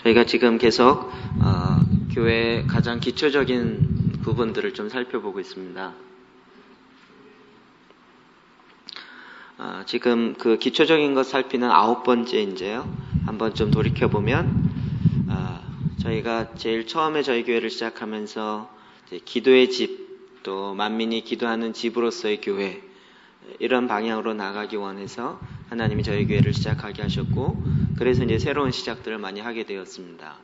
저희가 지금 계속 교회의 가장 기초적인 부분들을 좀 살펴보고 있습니다. 지금 그 기초적인 것 살피는 9번째인데요. 한번 좀 돌이켜보면 저희가 제일 처음에 저희 교회를 시작하면서 기도의 집, 또 만민이 기도하는 집으로서의 교회, 이런 방향으로 나가기 원해서 하나님이 저희 교회를 시작하게 하셨고, 그래서 이제 새로운 시작들을 많이 하게 되었습니다.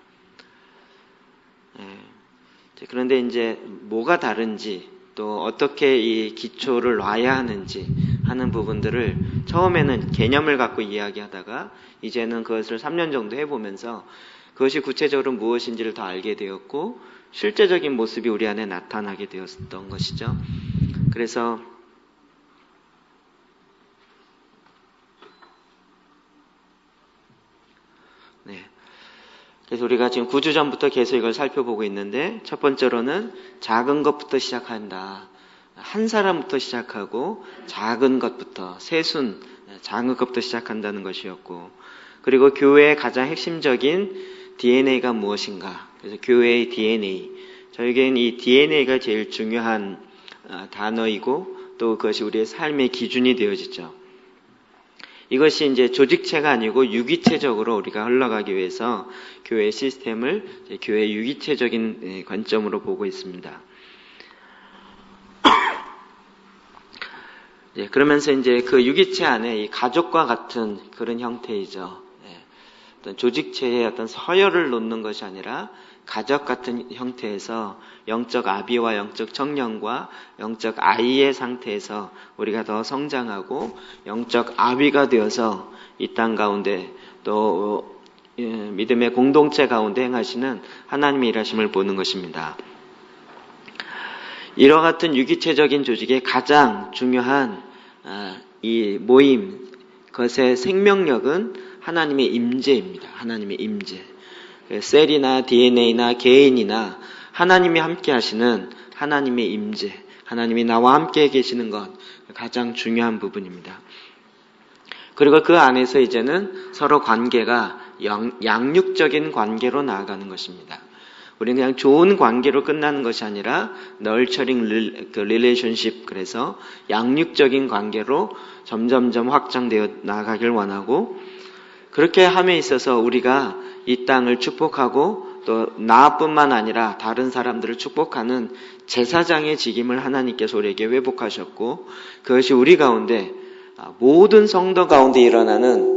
그런데 이제 뭐가 다른지, 또 어떻게 이 기초를 놔야 하는지 하는 부분들을 처음에는 개념을 갖고 이야기하다가 이제는 그것을 3년 정도 해보면서 그것이 구체적으로 무엇인지를 더 알게 되었고, 실제적인 모습이 우리 안에 나타나게 되었던 것이죠. 그래서 그래서 우리가 지금 9주 전부터 계속 이걸 살펴보고 있는데, 첫 번째로는 작은 것부터 시작한다. 한 사람부터 시작하고 작은 것부터, 세순, 작은 것부터 시작한다는 것이었고, 그리고 교회의 가장 핵심적인 DNA가 무엇인가. 그래서 교회의 DNA. 저에겐 이 DNA가 제일 중요한 단어이고, 또 그것이 우리의 삶의 기준이 되어지죠. 이것이 이제 조직체가 아니고 유기체적으로 우리가 흘러가기 위해서 교회 시스템을 교회 유기체적인 관점으로 보고 있습니다. 그러면서 이제 그 유기체 안에 이 가족과 같은 그런 형태이죠. 어떤 조직체의 어떤 서열을 놓는 것이 아니라 가족 같은 형태에서 영적 아비와 영적 청년과 영적 아이의 상태에서 우리가 더 성장하고 영적 아비가 되어서 이 땅 가운데 또 믿음의 공동체 가운데 행하시는 하나님의 일하심을 보는 것입니다. 이와 같은 유기체적인 조직의 가장 중요한 이 모임, 그것의 생명력은 하나님의 임재입니다. 하나님의 임재. 셀이나 DNA나 개인이나 하나님이 함께 하시는 하나님의 임재, 하나님이 나와 함께 계시는 것, 가장 중요한 부분입니다. 그리고 그 안에서 이제는 서로 관계가 양육적인 관계로 나아가는 것입니다. 우리는 그냥 좋은 관계로 끝나는 것이 아니라 널처링 릴레이션십, 그래서 양육적인 관계로 점점점 확장되어 나아가길 원하고, 그렇게 함에 있어서 우리가 이 땅을 축복하고 또 나뿐만 아니라 다른 사람들을 축복하는 제사장의 직임을 하나님께서 우리에게 회복하셨고, 그것이 우리 가운데 모든 성도 가운데 일어나는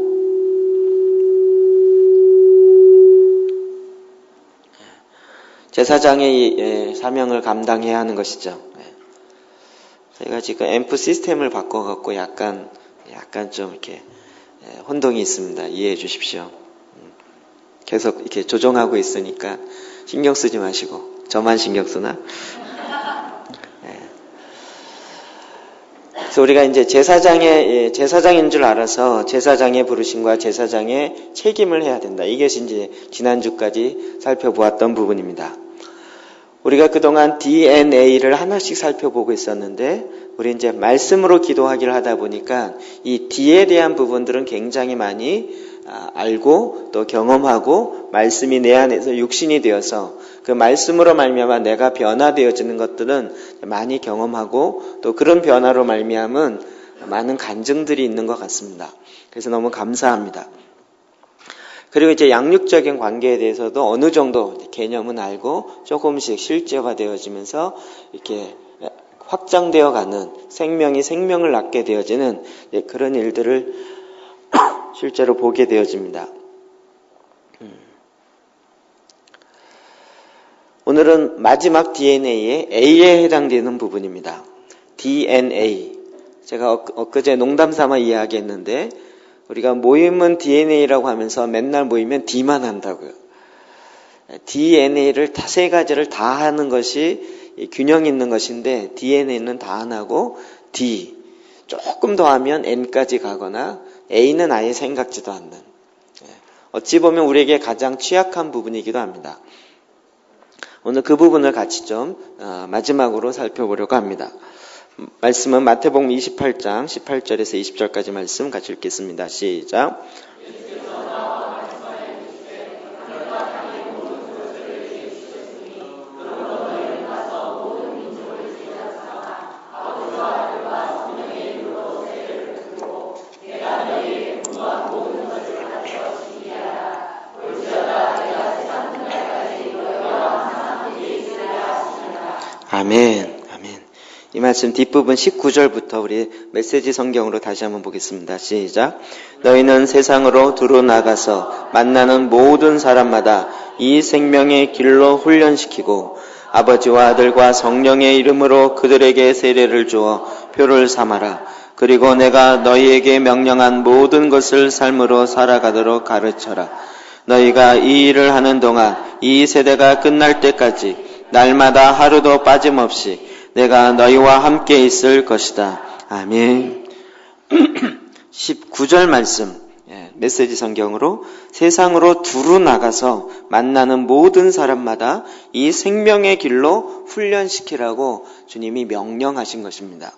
제사장의 사명을 감당해야 하는 것이죠. 저희가 지금 앰프 시스템을 바꿔갖고 약간 좀 이렇게 혼동이 있습니다. 이해해 주십시오. 계속 이렇게 조정하고 있으니까 신경 쓰지 마시고, 저만 신경 쓰나? 그래서 우리가 이제 제사장인 줄 알아서 제사장의 부르심과 제사장의 책임을 해야 된다. 이것이 이제 지난주까지 살펴보았던 부분입니다. 우리가 그동안 DNA를 하나씩 살펴보고 있었는데, 우리 이제 말씀으로 기도하기를 하다 보니까 이 D에 대한 부분들은 굉장히 많이 알고 또 경험하고, 말씀이 내 안에서 육신이 되어서 그 말씀으로 말미암아 내가 변화되어지는 것들은 많이 경험하고, 또 그런 변화로 말미암은 많은 간증들이 있는 것 같습니다. 그래서 너무 감사합니다. 그리고 이제 양육적인 관계에 대해서도 어느 정도 개념은 알고 조금씩 실제화 되어지면서 이렇게 확장되어 가는, 생명이 생명을 낳게 되어지는 그런 일들을 실제로 보게 되어집니다. 오늘은 마지막 DNA의 A에 해당되는 부분입니다. DNA. 제가 엊그제 농담 삼아 이야기했는데, 우리가 모임은 DNA라고 하면서 맨날 모이면 D만 한다고요. DNA를 세 가지를 다 하는 것이 균형 있는 것인데, DNA는 다 안 하고 D, 조금 더 하면 N까지 가거나 A는 아예 생각지도 않는, 어찌 보면 우리에게 가장 취약한 부분이기도 합니다. 오늘 그 부분을 같이 좀 마지막으로 살펴보려고 합니다. 말씀은 마태복음 28장 18절에서 20절까지 말씀 같이 읽겠습니다. 시작. 아멘. 아멘. 이 말씀 뒷부분 19절부터 우리 메시지 성경으로 다시 한번 보겠습니다. 시작. 너희는 세상으로 두루 나가서 만나는 모든 사람마다 이 생명의 길로 훈련시키고 아버지와 아들과 성령의 이름으로 그들에게 세례를 주어 표를 삼아라. 그리고 내가 너희에게 명령한 모든 것을 삶으로 살아가도록 가르쳐라. 너희가 이 일을 하는 동안 이 세대가 끝날 때까지 날마다 하루도 빠짐없이 내가 너희와 함께 있을 것이다. 아멘. 19절 말씀 메시지 성경으로 세상으로 두루 나가서 만나는 모든 사람마다 이 생명의 길로 훈련시키라고 주님이 명령하신 것입니다.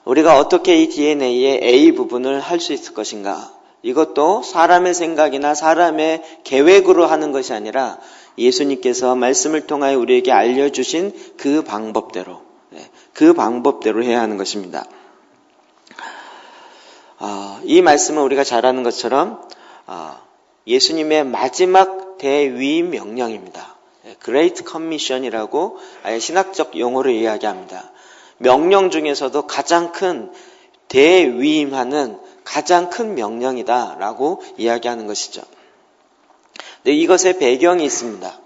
우리가 어떻게 이 DNA의 A 부분을 할 수 있을 것인가? 이것도 사람의 생각이나 사람의 계획으로 하는 것이 아니라 예수님께서 말씀을 통하여 우리에게 알려주신 그 방법대로 해야 하는 것입니다. 이 말씀은 우리가 잘 아는 것처럼 예수님의 마지막 대위임 명령입니다. Great Commission이라고 아예 신학적 용어로 이야기합니다. 명령 중에서도 가장 큰 대위임하는 가장 큰 명령이다라고 이야기하는 것이죠. 근데 이것에 배경이 있습니다.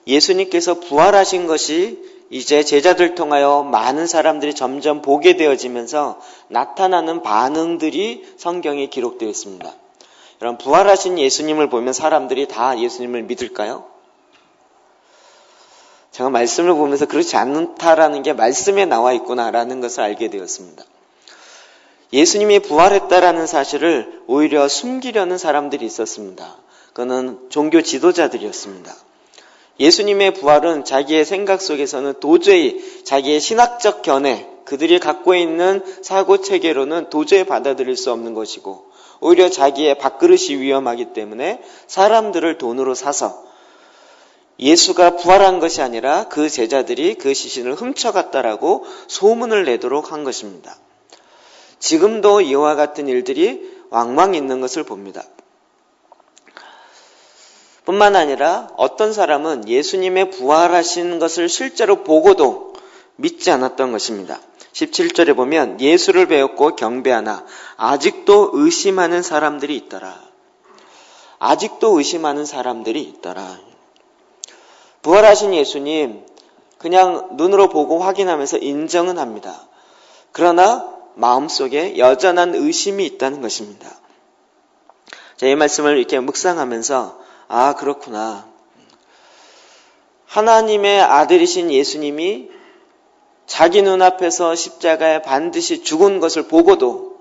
예수님께서 부활하신 것이 이제 제자들 통하여 많은 사람들이 점점 보게 되어지면서 나타나는 반응들이 성경에 기록되어 있습니다. 여러분, 부활하신 예수님을 보면 사람들이 다 예수님을 믿을까요? 제가 말씀을 보면서 그렇지 않다라는 게 말씀에 나와 있구나라는 것을 알게 되었습니다. 예수님이 부활했다라는 사실을 오히려 숨기려는 사람들이 있었습니다. 그거는 종교 지도자들이었습니다. 예수님의 부활은 자기의 생각 속에서는 도저히 자기의 신학적 견해, 그들이 갖고 있는 사고체계로는 도저히 받아들일 수 없는 것이고 오히려 자기의 밥그릇이 위험하기 때문에 사람들을 돈으로 사서 예수가 부활한 것이 아니라 그 제자들이 그 시신을 훔쳐갔다라고 소문을 내도록 한 것입니다. 지금도 이와 같은 일들이 왕왕 있는 것을 봅니다. 뿐만 아니라 어떤 사람은 예수님의 부활하신 것을 실제로 보고도 믿지 않았던 것입니다. 17절에 보면 예수를 배웠고 경배하나 아직도 의심하는 사람들이 있더라. 아직도 의심하는 사람들이 있더라. 부활하신 예수님 그냥 눈으로 보고 확인하면서 인정은 합니다. 그러나 마음속에 여전한 의심이 있다는 것입니다. 자, 이 말씀을 이렇게 묵상하면서 아, 그렇구나. 하나님의 아들이신 예수님이 자기 눈앞에서 십자가에 반드시 죽은 것을 보고도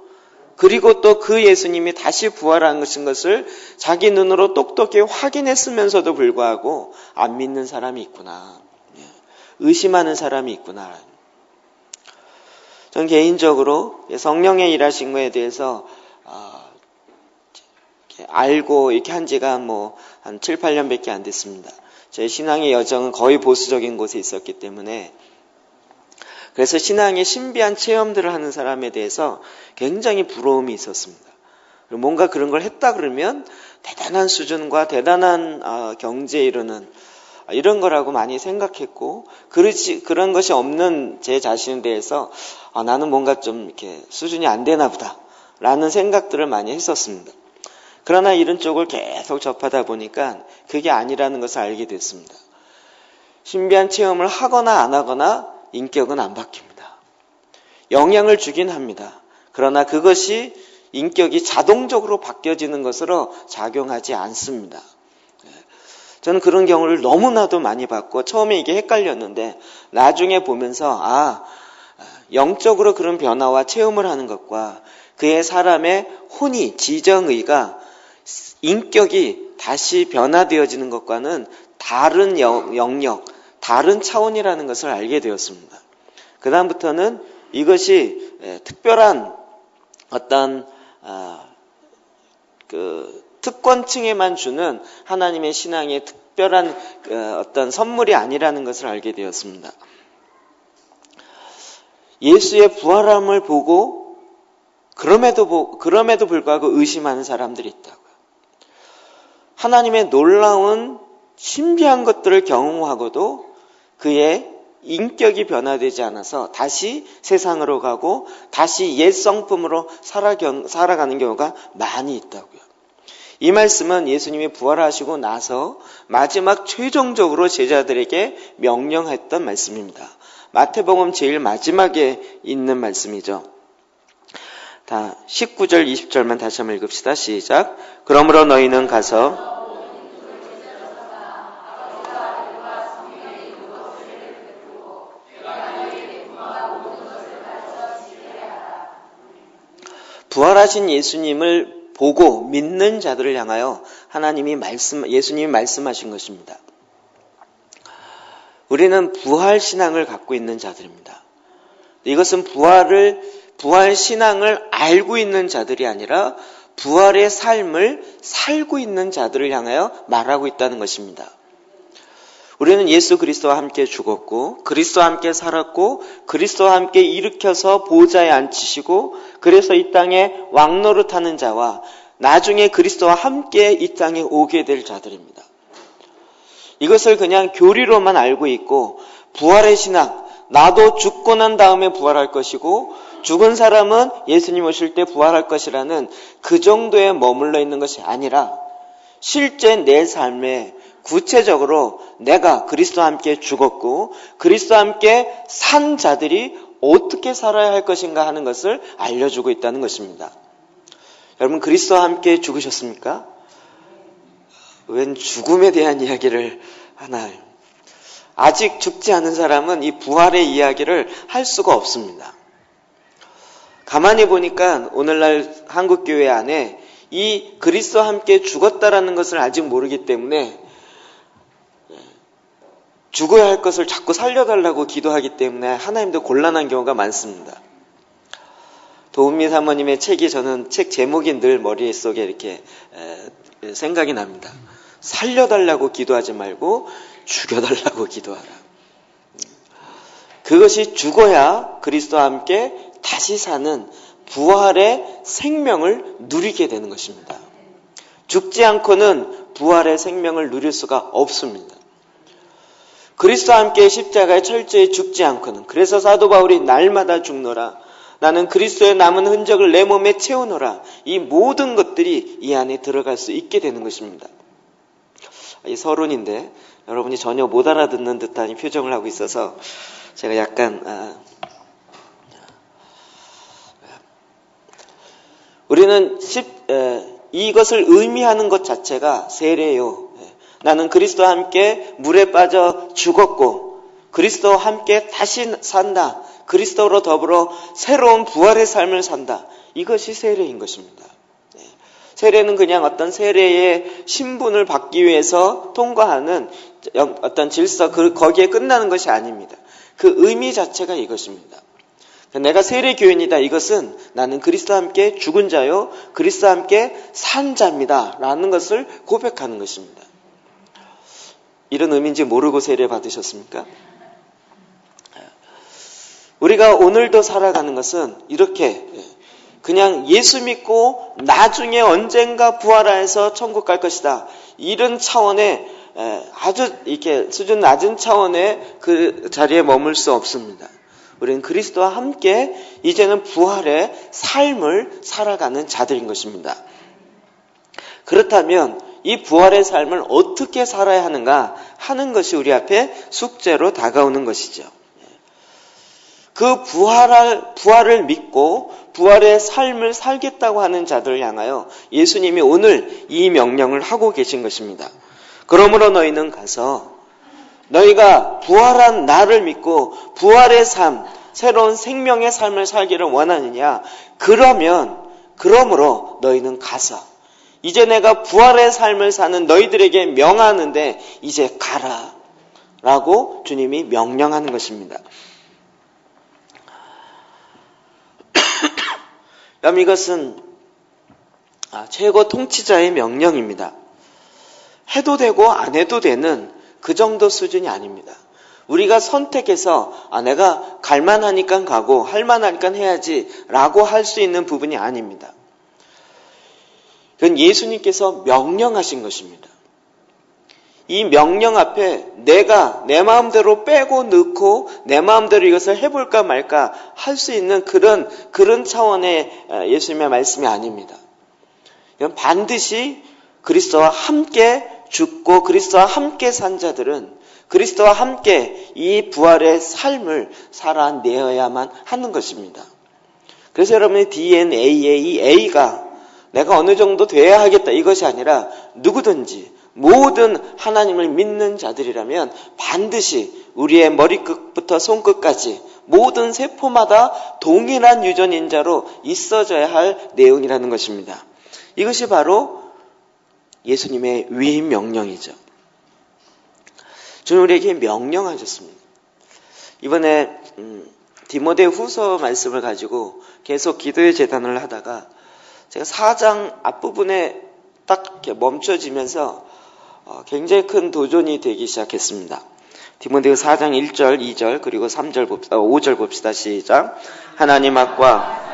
그리고 또 그 예수님이 다시 부활한 것을 자기 눈으로 똑똑히 확인했으면서도 불구하고 안 믿는 사람이 있구나. 의심하는 사람이 있구나. 전 개인적으로 성령의 일하신 것에 대해서 알고 이렇게 한 지가 한 7, 8년밖에 안 됐습니다. 제 신앙의 여정은 거의 보수적인 곳에 있었기 때문에 그래서 신앙의 신비한 체험들을 하는 사람에 대해서 굉장히 부러움이 있었습니다. 뭔가 그런 걸 했다 그러면 대단한 수준과 대단한 경지에 이르는 이런 거라고 많이 생각했고 그런 것이 없는 제 자신에 대해서 나는 뭔가 좀 이렇게 수준이 안 되나 보다 라는 생각들을 많이 했었습니다. 그러나 이런 쪽을 계속 접하다 보니까 그게 아니라는 것을 알게 됐습니다. 신비한 체험을 하거나 안 하거나 인격은 안 바뀝니다. 영향을 주긴 합니다. 그러나 그것이 인격이 자동적으로 바뀌어지는 것으로 작용하지 않습니다. 저는 그런 경우를 너무나도 많이 봤고 처음에 이게 헷갈렸는데 나중에 보면서 영적으로 그런 변화와 체험을 하는 것과 그의 사람의 혼이, 지정의가 인격이 다시 변화되어지는 것과는 다른 영역, 다른 차원이라는 것을 알게 되었습니다. 그 다음부터는 이것이 특별한 어떤 특권층에만 주는 하나님의 신앙의 특별한 어떤 선물이 아니라는 것을 알게 되었습니다. 예수의 부활함을 보고 그럼에도 불구하고 의심하는 사람들이 있다고요. 하나님의 놀라운 신비한 것들을 경험하고도 그의 인격이 변화되지 않아서 다시 세상으로 가고 다시 옛 성품으로 살아가는 경우가 많이 있다고요. 이 말씀은 예수님이 부활하시고 나서 마지막 최종적으로 제자들에게 명령했던 말씀입니다. 마태복음 제일 마지막에 있는 말씀이죠. 다 19절 20절만 다시 한번 읽읍시다. 시작. 그러므로 너희는 가서 부활하신 예수님을 보고 믿는 자들을 향하여 예수님이 말씀하신 것입니다. 우리는 부활 신앙을 갖고 있는 자들입니다. 이것은 부활 신앙을 알고 있는 자들이 아니라 부활의 삶을 살고 있는 자들을 향하여 말하고 있다는 것입니다. 우리는 예수 그리스도와 함께 죽었고 그리스도와 함께 살았고 그리스도와 함께 일으켜서 보좌에 앉히시고 그래서 이 땅에 왕노릇하는 자와 나중에 그리스도와 함께 이 땅에 오게 될 자들입니다. 이것을 그냥 교리로만 알고 있고 부활의 신앙, 나도 죽고 난 다음에 부활할 것이고 죽은 사람은 예수님 오실 때 부활할 것이라는 그 정도에 머물러 있는 것이 아니라 실제 내 삶에 구체적으로 내가 그리스도와 함께 죽었고 그리스도와 함께 산 자들이 어떻게 살아야 할 것인가 하는 것을 알려주고 있다는 것입니다. 여러분 그리스도와 함께 죽으셨습니까? 웬 죽음에 대한 이야기를 하나요? 아직 죽지 않은 사람은 이 부활의 이야기를 할 수가 없습니다. 가만히 보니까 오늘날 한국교회 안에 이 그리스도와 함께 죽었다라는 것을 아직 모르기 때문에 죽어야 할 것을 자꾸 살려달라고 기도하기 때문에 하나님도 곤란한 경우가 많습니다. 도은미 사모님의 책이 저는 책 제목이 늘 머릿속에 이렇게 생각이 납니다. 살려달라고 기도하지 말고 죽여달라고 기도하라. 그것이 죽어야 그리스도와 함께 다시 사는 부활의 생명을 누리게 되는 것입니다. 죽지 않고는 부활의 생명을 누릴 수가 없습니다. 그리스도와 함께 십자가에 철저히 죽지 않고는 그래서 사도 바울이 날마다 죽노라. 나는 그리스도의 남은 흔적을 내 몸에 채우노라. 이 모든 것들이 이 안에 들어갈 수 있게 되는 것입니다. 이 서론인데 여러분이 전혀 못 알아듣는 듯한 표정을 하고 있어서 제가 약간 우리는 이것을 의미하는 것 자체가 세례요. 나는 그리스도와 함께 물에 빠져 죽었고 그리스도와 함께 다시 산다. 그리스도로 더불어 새로운 부활의 삶을 산다. 이것이 세례인 것입니다. 세례는 그냥 어떤 세례의 신분을 받기 위해서 통과하는 어떤 질서, 거기에 끝나는 것이 아닙니다. 그 의미 자체가 이것입니다. 내가 세례교인이다. 이것은 나는 그리스도와 함께 죽은 자요, 그리스도와 함께 산 자입니다. 라는 것을 고백하는 것입니다. 이런 의미인지 모르고 세례 받으셨습니까? 우리가 오늘도 살아가는 것은 이렇게 그냥 예수 믿고 나중에 언젠가 부활해서 천국 갈 것이다. 이런 차원의 아주 이렇게 수준 낮은 차원의 그 자리에 머물 수 없습니다. 우리는 그리스도와 함께 이제는 부활의 삶을 살아가는 자들인 것입니다. 그렇다면 이 부활의 삶을 어떻게 살아야 하는가 하는 것이 우리 앞에 숙제로 다가오는 것이죠. 그 부활을 믿고 부활의 삶을 살겠다고 하는 자들을 향하여 예수님이 오늘 이 명령을 하고 계신 것입니다. 그러므로 너희는 가서 너희가 부활한 나를 믿고 부활의 삶, 새로운 생명의 삶을 살기를 원하느냐? 그러므로 너희는 가서 이제 내가 부활의 삶을 사는 너희들에게 명하는데 이제 가라 라고 주님이 명령하는 것입니다. 그럼 이것은 최고 통치자의 명령입니다. 해도 되고 안 해도 되는 그 정도 수준이 아닙니다. 우리가 선택해서 내가 갈만하니까 가고 할만하니까 해야지 라고 할 수 있는 부분이 아닙니다. 그건 예수님께서 명령하신 것입니다. 이 명령 앞에 내가 내 마음대로 빼고 넣고 내 마음대로 이것을 해볼까 말까 할 수 있는 그런 차원의 예수님의 말씀이 아닙니다. 이건 반드시 그리스도와 함께 죽고 그리스도와 함께 산 자들은 그리스도와 함께 이 부활의 삶을 살아내어야만 하는 것입니다. 그래서 여러분의 DNA의 이 A가 내가 어느 정도 돼야 하겠다 이것이 아니라 누구든지 모든 하나님을 믿는 자들이라면 반드시 우리의 머리끝부터 손끝까지 모든 세포마다 동일한 유전인자로 있어져야 할 내용이라는 것입니다. 이것이 바로 예수님의 위임 명령이죠. 주는 우리에게 명령하셨습니다. 이번에 디모데 후서 말씀을 가지고 계속 기도의 제단을 하다가 제가 4장 앞부분에 딱 이렇게 멈춰지면서 굉장히 큰 도전이 되기 시작했습니다. 디모데후 4장 1절, 2절 그리고 5절 봅시다. 시작. 하나님 앞과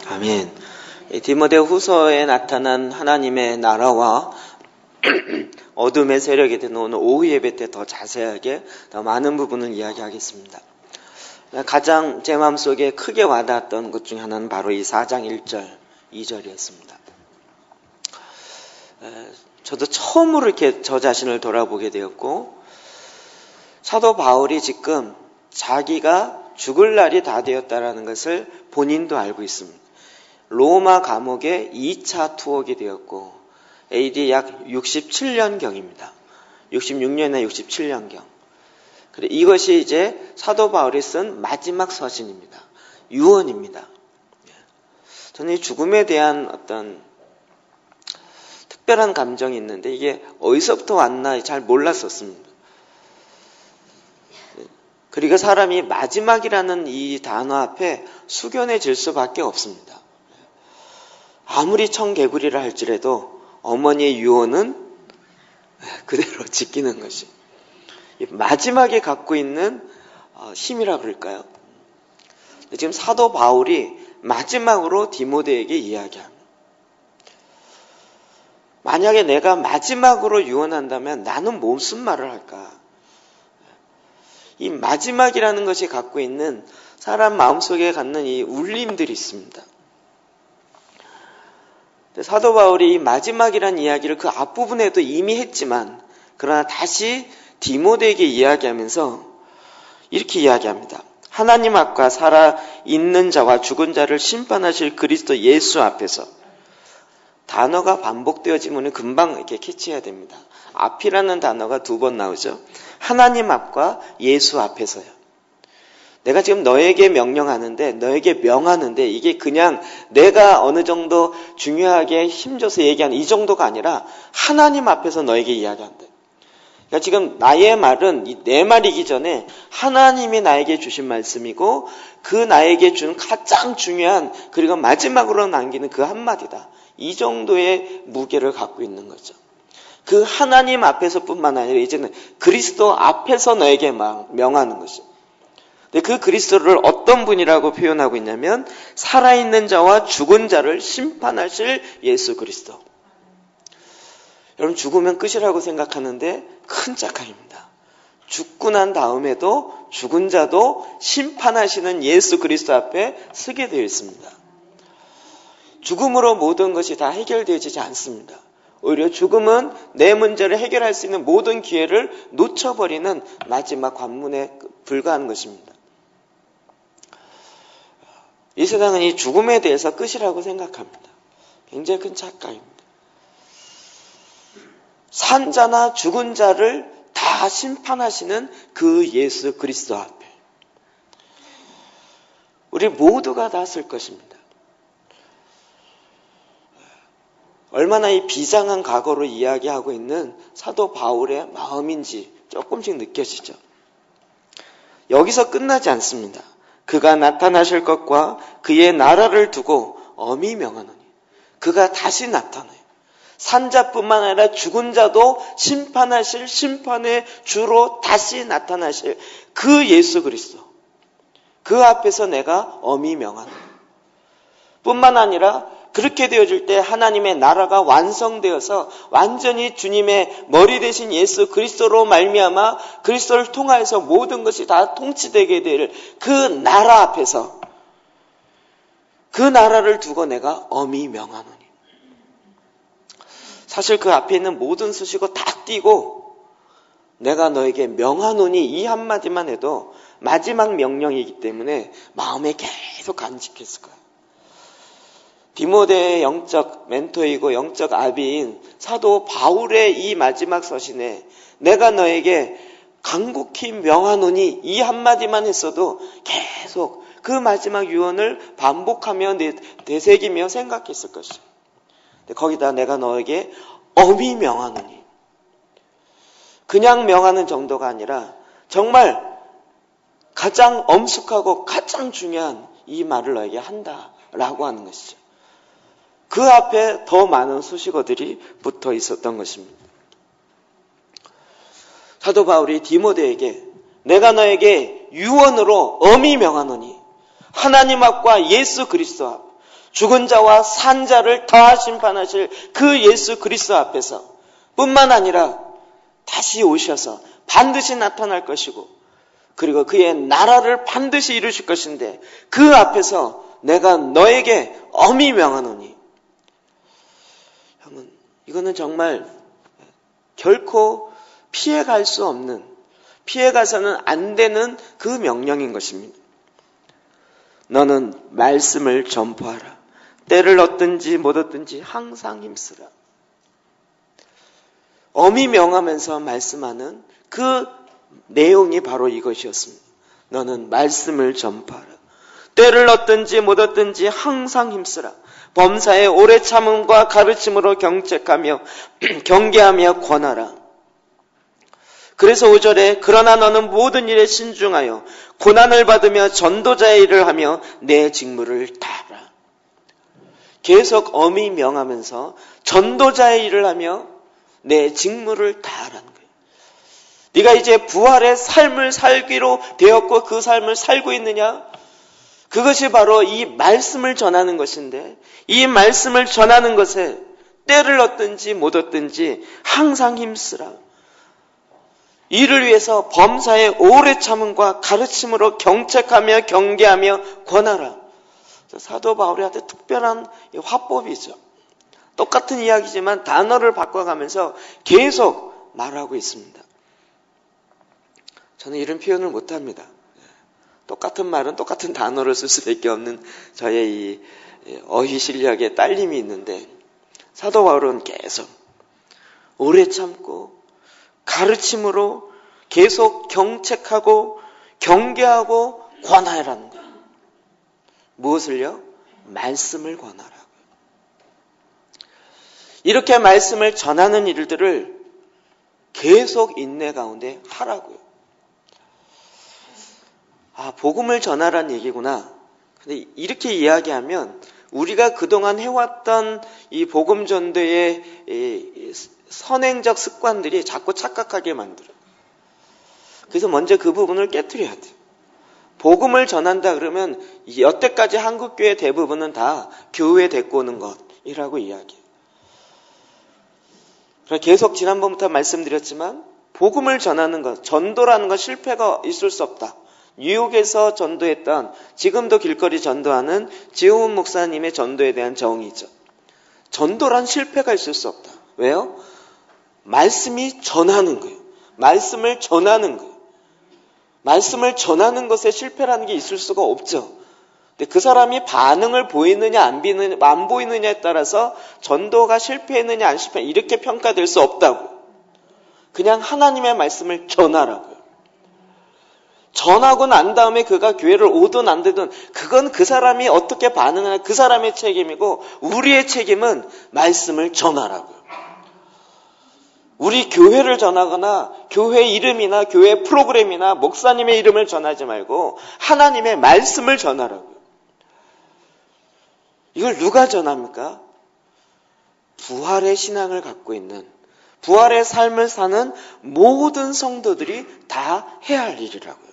아멘. 디모데 후서에 나타난 하나님의 나라와 어둠의 세력에 대한 오늘 오후 예배 때 더 자세하게 더 많은 부분을 이야기하겠습니다. 가장 제 마음속에 크게 와닿았던 것 중에 하나는 바로 이 4장 1절, 2절이었습니다. 저도 처음으로 이렇게 저 자신을 돌아보게 되었고 사도 바울이 지금 자기가 죽을 날이 다 되었다라는 것을 본인도 알고 있습니다. 로마 감옥에 2차 투옥이 되었고 AD 약 67년경입니다. 66년에 67년경. 그래 이것이 이제 사도 바울이 쓴 마지막 서신입니다. 유언입니다. 저는 이 죽음에 대한 어떤 특별한 감정이 있는데 이게 어디서부터 왔나 잘 몰랐었습니다. 그리고 사람이 마지막이라는 이 단어 앞에 숙연해질 수밖에 없습니다. 아무리 청개구리라 할지라도 어머니의 유언은 그대로 지키는 것이 마지막에 갖고 있는 힘이라 그럴까요? 지금 사도 바울이 마지막으로 디모데에게 이야기합니다. 만약에 내가 마지막으로 유언한다면 나는 무슨 말을 할까? 이 마지막이라는 것이 갖고 있는 사람 마음속에 갖는 이 울림들이 있습니다. 사도 바울이 이 마지막이라는 이야기를 그 앞부분에도 이미 했지만 그러나 다시 디모데에게 이야기하면서 이렇게 이야기합니다. 하나님 앞과 살아있는 자와 죽은 자를 심판하실 그리스도 예수 앞에서 단어가 반복되어지면 금방 이렇게 캐치해야 됩니다. 앞이라는 단어가 2번 나오죠. 하나님 앞과 예수 앞에서요. 내가 지금 너에게 명령하는데 너에게 명하는데 이게 그냥 내가 어느 정도 중요하게 힘줘서 얘기하는 이 정도가 아니라 하나님 앞에서 너에게 이야기한다. 그러니까 지금 나의 말은 내 말이기 전에 하나님이 나에게 주신 말씀이고 그 나에게 준 가장 중요한 그리고 마지막으로 남기는 그 한마디다. 이 정도의 무게를 갖고 있는 거죠. 그 하나님 앞에서뿐만 아니라 이제는 그리스도 앞에서 너에게 명하는 것이죠. 근데 그 그리스도를 어떤 분이라고 표현하고 있냐면 살아있는 자와 죽은 자를 심판하실 예수 그리스도. 여러분 죽으면 끝이라고 생각하는데 큰 착각입니다. 죽고 난 다음에도 죽은 자도 심판하시는 예수 그리스도 앞에 서게 되어 있습니다. 죽음으로 모든 것이 다 해결되지 않습니다. 오히려 죽음은 내 문제를 해결할 수 있는 모든 기회를 놓쳐버리는 마지막 관문에 불과한 것입니다. 이 세상은 이 죽음에 대해서 끝이라고 생각합니다. 굉장히 큰 착각입니다. 산 자나 죽은 자를 다 심판하시는 그 예수 그리스도 앞에 우리 모두가 다 쓸 것입니다. 얼마나 이 비장한 과거로 이야기하고 있는 사도 바울의 마음인지 조금씩 느껴지죠. 여기서 끝나지 않습니다. 그가 나타나실 것과 그의 나라를 두고 엄히 명하노니. 그가 다시 나타나요. 산자뿐만 아니라 죽은 자도 심판하실 심판의 주로 다시 나타나실 그 예수 그리스도. 그 앞에서 내가 엄히 명하노니. 뿐만 아니라 그렇게 되어질 때 하나님의 나라가 완성되어서 완전히 주님의 머리 대신 예수 그리스도로 말미암아 그리스도를 통하여서 모든 것이 다 통치되게 될 그 나라 앞에서 그 나라를 두고 내가 엄히 명하노니. 사실 그 앞에 있는 모든 수식어 다 띄고 내가 너에게 명하노니 이 한마디만 해도 마지막 명령이기 때문에 마음에 계속 간직했을 거야. 디모데의 영적 멘토이고 영적 아비인 사도 바울의 이 마지막 서신에 내가 너에게 간곡히 명하노니 이 한마디만 했어도 계속 그 마지막 유언을 반복하며 되새기며 생각했을 것이야. 거기다 내가 너에게 엄히 명하노니. 그냥 명하는 정도가 아니라 정말 가장 엄숙하고 가장 중요한 이 말을 너에게 한다라고 하는 것이죠. 그 앞에 더 많은 수식어들이 붙어 있었던 것입니다. 사도 바울이 디모데에게 내가 너에게 유언으로 엄히 명하노니 하나님 앞과 예수 그리스도 앞 죽은 자와 산 자를 다 심판하실 그 예수 그리스도 앞에서 뿐만 아니라 다시 오셔서 반드시 나타날 것이고 그리고 그의 나라를 반드시 이루실 것인데 그 앞에서 내가 너에게 엄히 명하노니. 여러분, 이거는 정말 결코 피해갈 수 없는, 피해가서는 안 되는 그 명령인 것입니다. 너는 말씀을 전파하라. 때를 얻든지 못 얻든지 항상 힘쓰라. 엄히 명하면서 말씀하는 그 내용이 바로 이것이었습니다. 너는 말씀을 전파하라. 때를 얻든지 못 얻든지 항상 힘쓰라. 범사에 오래 참음과 가르침으로 경책하며 경계하며 권하라. 그래서 5절에 그러나 너는 모든 일에 신중하여 고난을 받으며 전도자의 일을 하며 내 직무를 다하라. 계속 엄히 명하면서 전도자의 일을 하며 내 직무를 다하라는 거예요. 네가 이제 부활의 삶을 살기로 되었고 그 삶을 살고 있느냐? 그것이 바로 이 말씀을 전하는 것인데 이 말씀을 전하는 것에 때를 얻든지 못 얻든지 항상 힘쓰라. 이를 위해서 범사에 오래 참음과 가르침으로 경책하며 경계하며 권하라. 사도 바울한테 특별한 화법이죠. 똑같은 이야기지만 단어를 바꿔가면서 계속 말하고 있습니다. 저는 이런 표현을 못합니다. 똑같은 말은 똑같은 단어를 쓸 수밖에 없는 저의 이 어휘 실력에 딸림이 있는데 사도 바울은 계속 오래 참고 가르침으로 계속 경책하고 경계하고 권하라는 거예요. 무엇을요? 말씀을 권하라고요. 이렇게 말씀을 전하는 일들을 계속 인내 가운데 하라고요. 아, 복음을 전하라는 얘기구나. 근데 이렇게 이야기하면 우리가 그동안 해왔던 이 복음 전도의 선행적 습관들이 자꾸 착각하게 만들어요. 그래서 먼저 그 부분을 깨트려야 돼요. 복음을 전한다 그러면 여태까지 한국교회 대부분은 다 교회 데리고 오는 것이라고 이야기해요. 계속 지난번부터 말씀드렸지만 복음을 전하는 것, 전도라는 것 실패가 있을 수 없다. 뉴욕에서 전도했던 지금도 길거리 전도하는 지호은 목사님의 전도에 대한 정의죠. 전도란 실패가 있을 수 없다. 왜요? 말씀이 전하는 거예요. 말씀을 전하는 거예요. 말씀을 전하는 것에 실패라는 게 있을 수가 없죠. 근데 그 사람이 반응을 보이느냐 안 보이느냐에 따라서 전도가 실패했느냐 안 실패했느냐 이렇게 평가될 수 없다고. 그냥 하나님의 말씀을 전하라고요. 전하고 난 다음에 그가 교회를 오든 안 되든 그건 그 사람이 어떻게 반응하냐 그 사람의 책임이고 우리의 책임은 말씀을 전하라고요. 우리 교회를 전하거나 교회 이름이나 교회 프로그램이나 목사님의 이름을 전하지 말고 하나님의 말씀을 전하라고요. 이걸 누가 전합니까? 부활의 신앙을 갖고 있는, 부활의 삶을 사는 모든 성도들이 다 해야 할 일이라고요.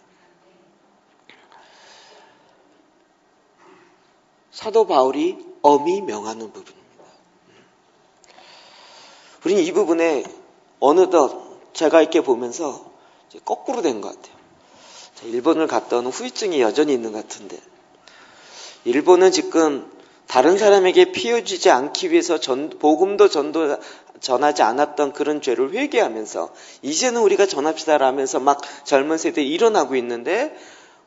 사도 바울이 엄히 명하는 부분입니다. 우리는 이 부분에 어느덧 제가 이렇게 보면서 이제 거꾸로 된 것 같아요. 일본을 갔다 오는 후유증이 여전히 있는 것 같은데, 일본은 지금 다른 사람에게 피해주지 않기 위해서 복음도 전하지 않았던 그런 죄를 회개하면서 이제는 우리가 전합시다라면서 막 젊은 세대에 일어나고 있는데,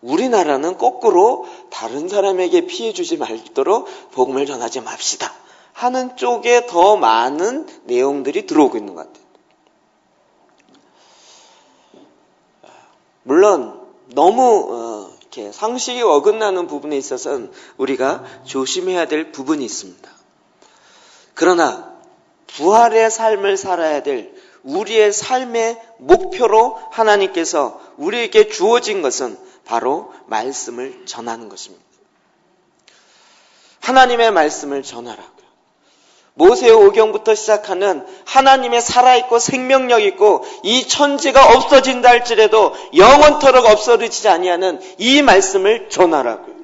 우리나라는 거꾸로 다른 사람에게 피해주지 말도록 복음을 전하지 맙시다 하는 쪽에 더 많은 내용들이 들어오고 있는 것 같아요. 물론 너무 이렇게 상식이 어긋나는 부분에 있어서는 우리가 조심해야 될 부분이 있습니다. 그러나 부활의 삶을 살아야 될 우리의 삶의 목표로 하나님께서 우리에게 주어진 것은 바로 말씀을 전하는 것입니다. 하나님의 말씀을 전하라고요. 모세오경부터 시작하는 하나님의 살아있고 생명력 있고 이 천지가 없어진다 할지라도 영원토록 없어지지 아니하는 이 말씀을 전하라고요.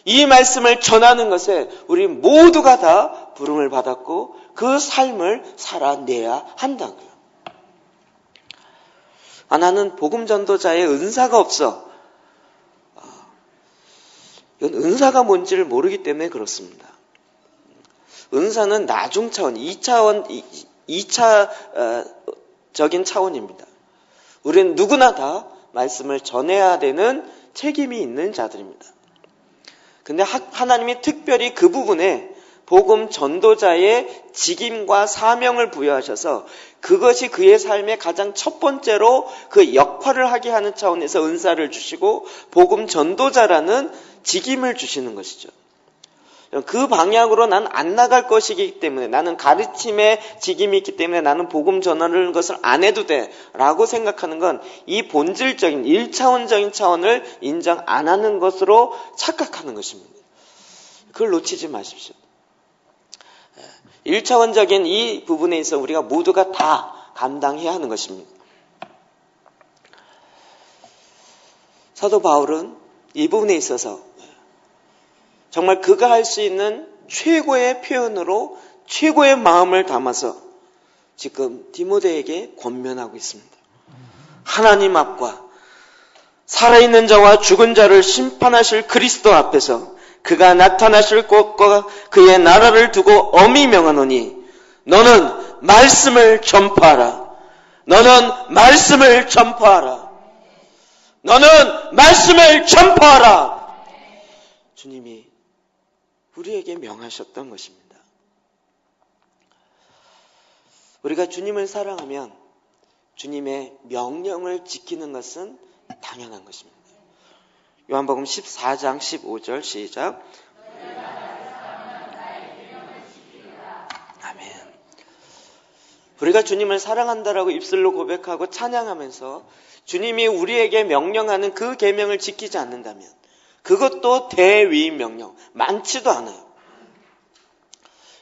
이 말씀을 전하는 것에 우리 모두가 다 부름을 받았고 그 삶을 살아내야 한다고요. 나는 복음 전도자의 은사가 없어. 이건 은사가 뭔지를 모르기 때문에 그렇습니다. 은사는 나중 차원, 2차적인 차원입니다. 우리는 누구나 다 말씀을 전해야 되는 책임이 있는 자들입니다. 근데 하나님이 특별히 그 부분에 복음 전도자의 직임과 사명을 부여하셔서 그것이 그의 삶의 가장 첫 번째로 그 역할을 하게 하는 차원에서 은사를 주시고 복음 전도자라는 직임을 주시는 것이죠. 그 방향으로 난 안 나갈 것이기 때문에, 나는 가르침의 직임이 있기 때문에 나는 복음 전하는 것을 안 해도 돼 라고 생각하는 건 이 본질적인 1차원적인 차원을 인정 안 하는 것으로 착각하는 것입니다. 그걸 놓치지 마십시오. 1차원적인 이 부분에 있어 우리가 모두가 다 감당해야 하는 것입니다. 사도 바울은 이 부분에 있어서 정말 그가 할 수 있는 최고의 표현으로 최고의 마음을 담아서 지금 디모데에게 권면하고 있습니다. 하나님 앞과 살아있는 자와 죽은 자를 심판하실 그리스도 앞에서 그가 나타나실 곳과 그의 나라를 두고 엄히 명하노니 너는 말씀을 전파하라. 너는 말씀을 전파하라. 너는 말씀을 전파하라. 주님이 우리에게 명하셨던 것입니다. 우리가 주님을 사랑하면 주님의 명령을 지키는 것은 당연한 것입니다. 요한복음 14장 15절 시작. 아멘. 우리가 주님을 사랑한다라고 입술로 고백하고 찬양하면서 주님이 우리에게 명령하는 그 계명을 지키지 않는다면, 그것도 대위임 명령, 많지도 않아요.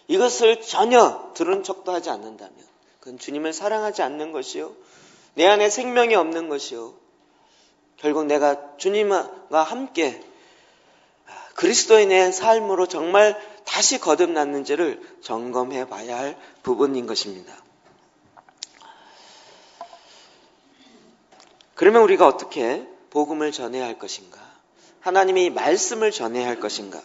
이것을 전혀 들은 척도 하지 않는다면 그건 주님을 사랑하지 않는 것이요, 내 안에 생명이 없는 것이요, 결국 내가 주님과 함께 그리스도인의 삶으로 정말 다시 거듭났는지를 점검해 봐야 할 부분인 것입니다. 그러면 우리가 어떻게 복음을 전해야 할 것인가? 하나님의 말씀을 전해야 할 것인가?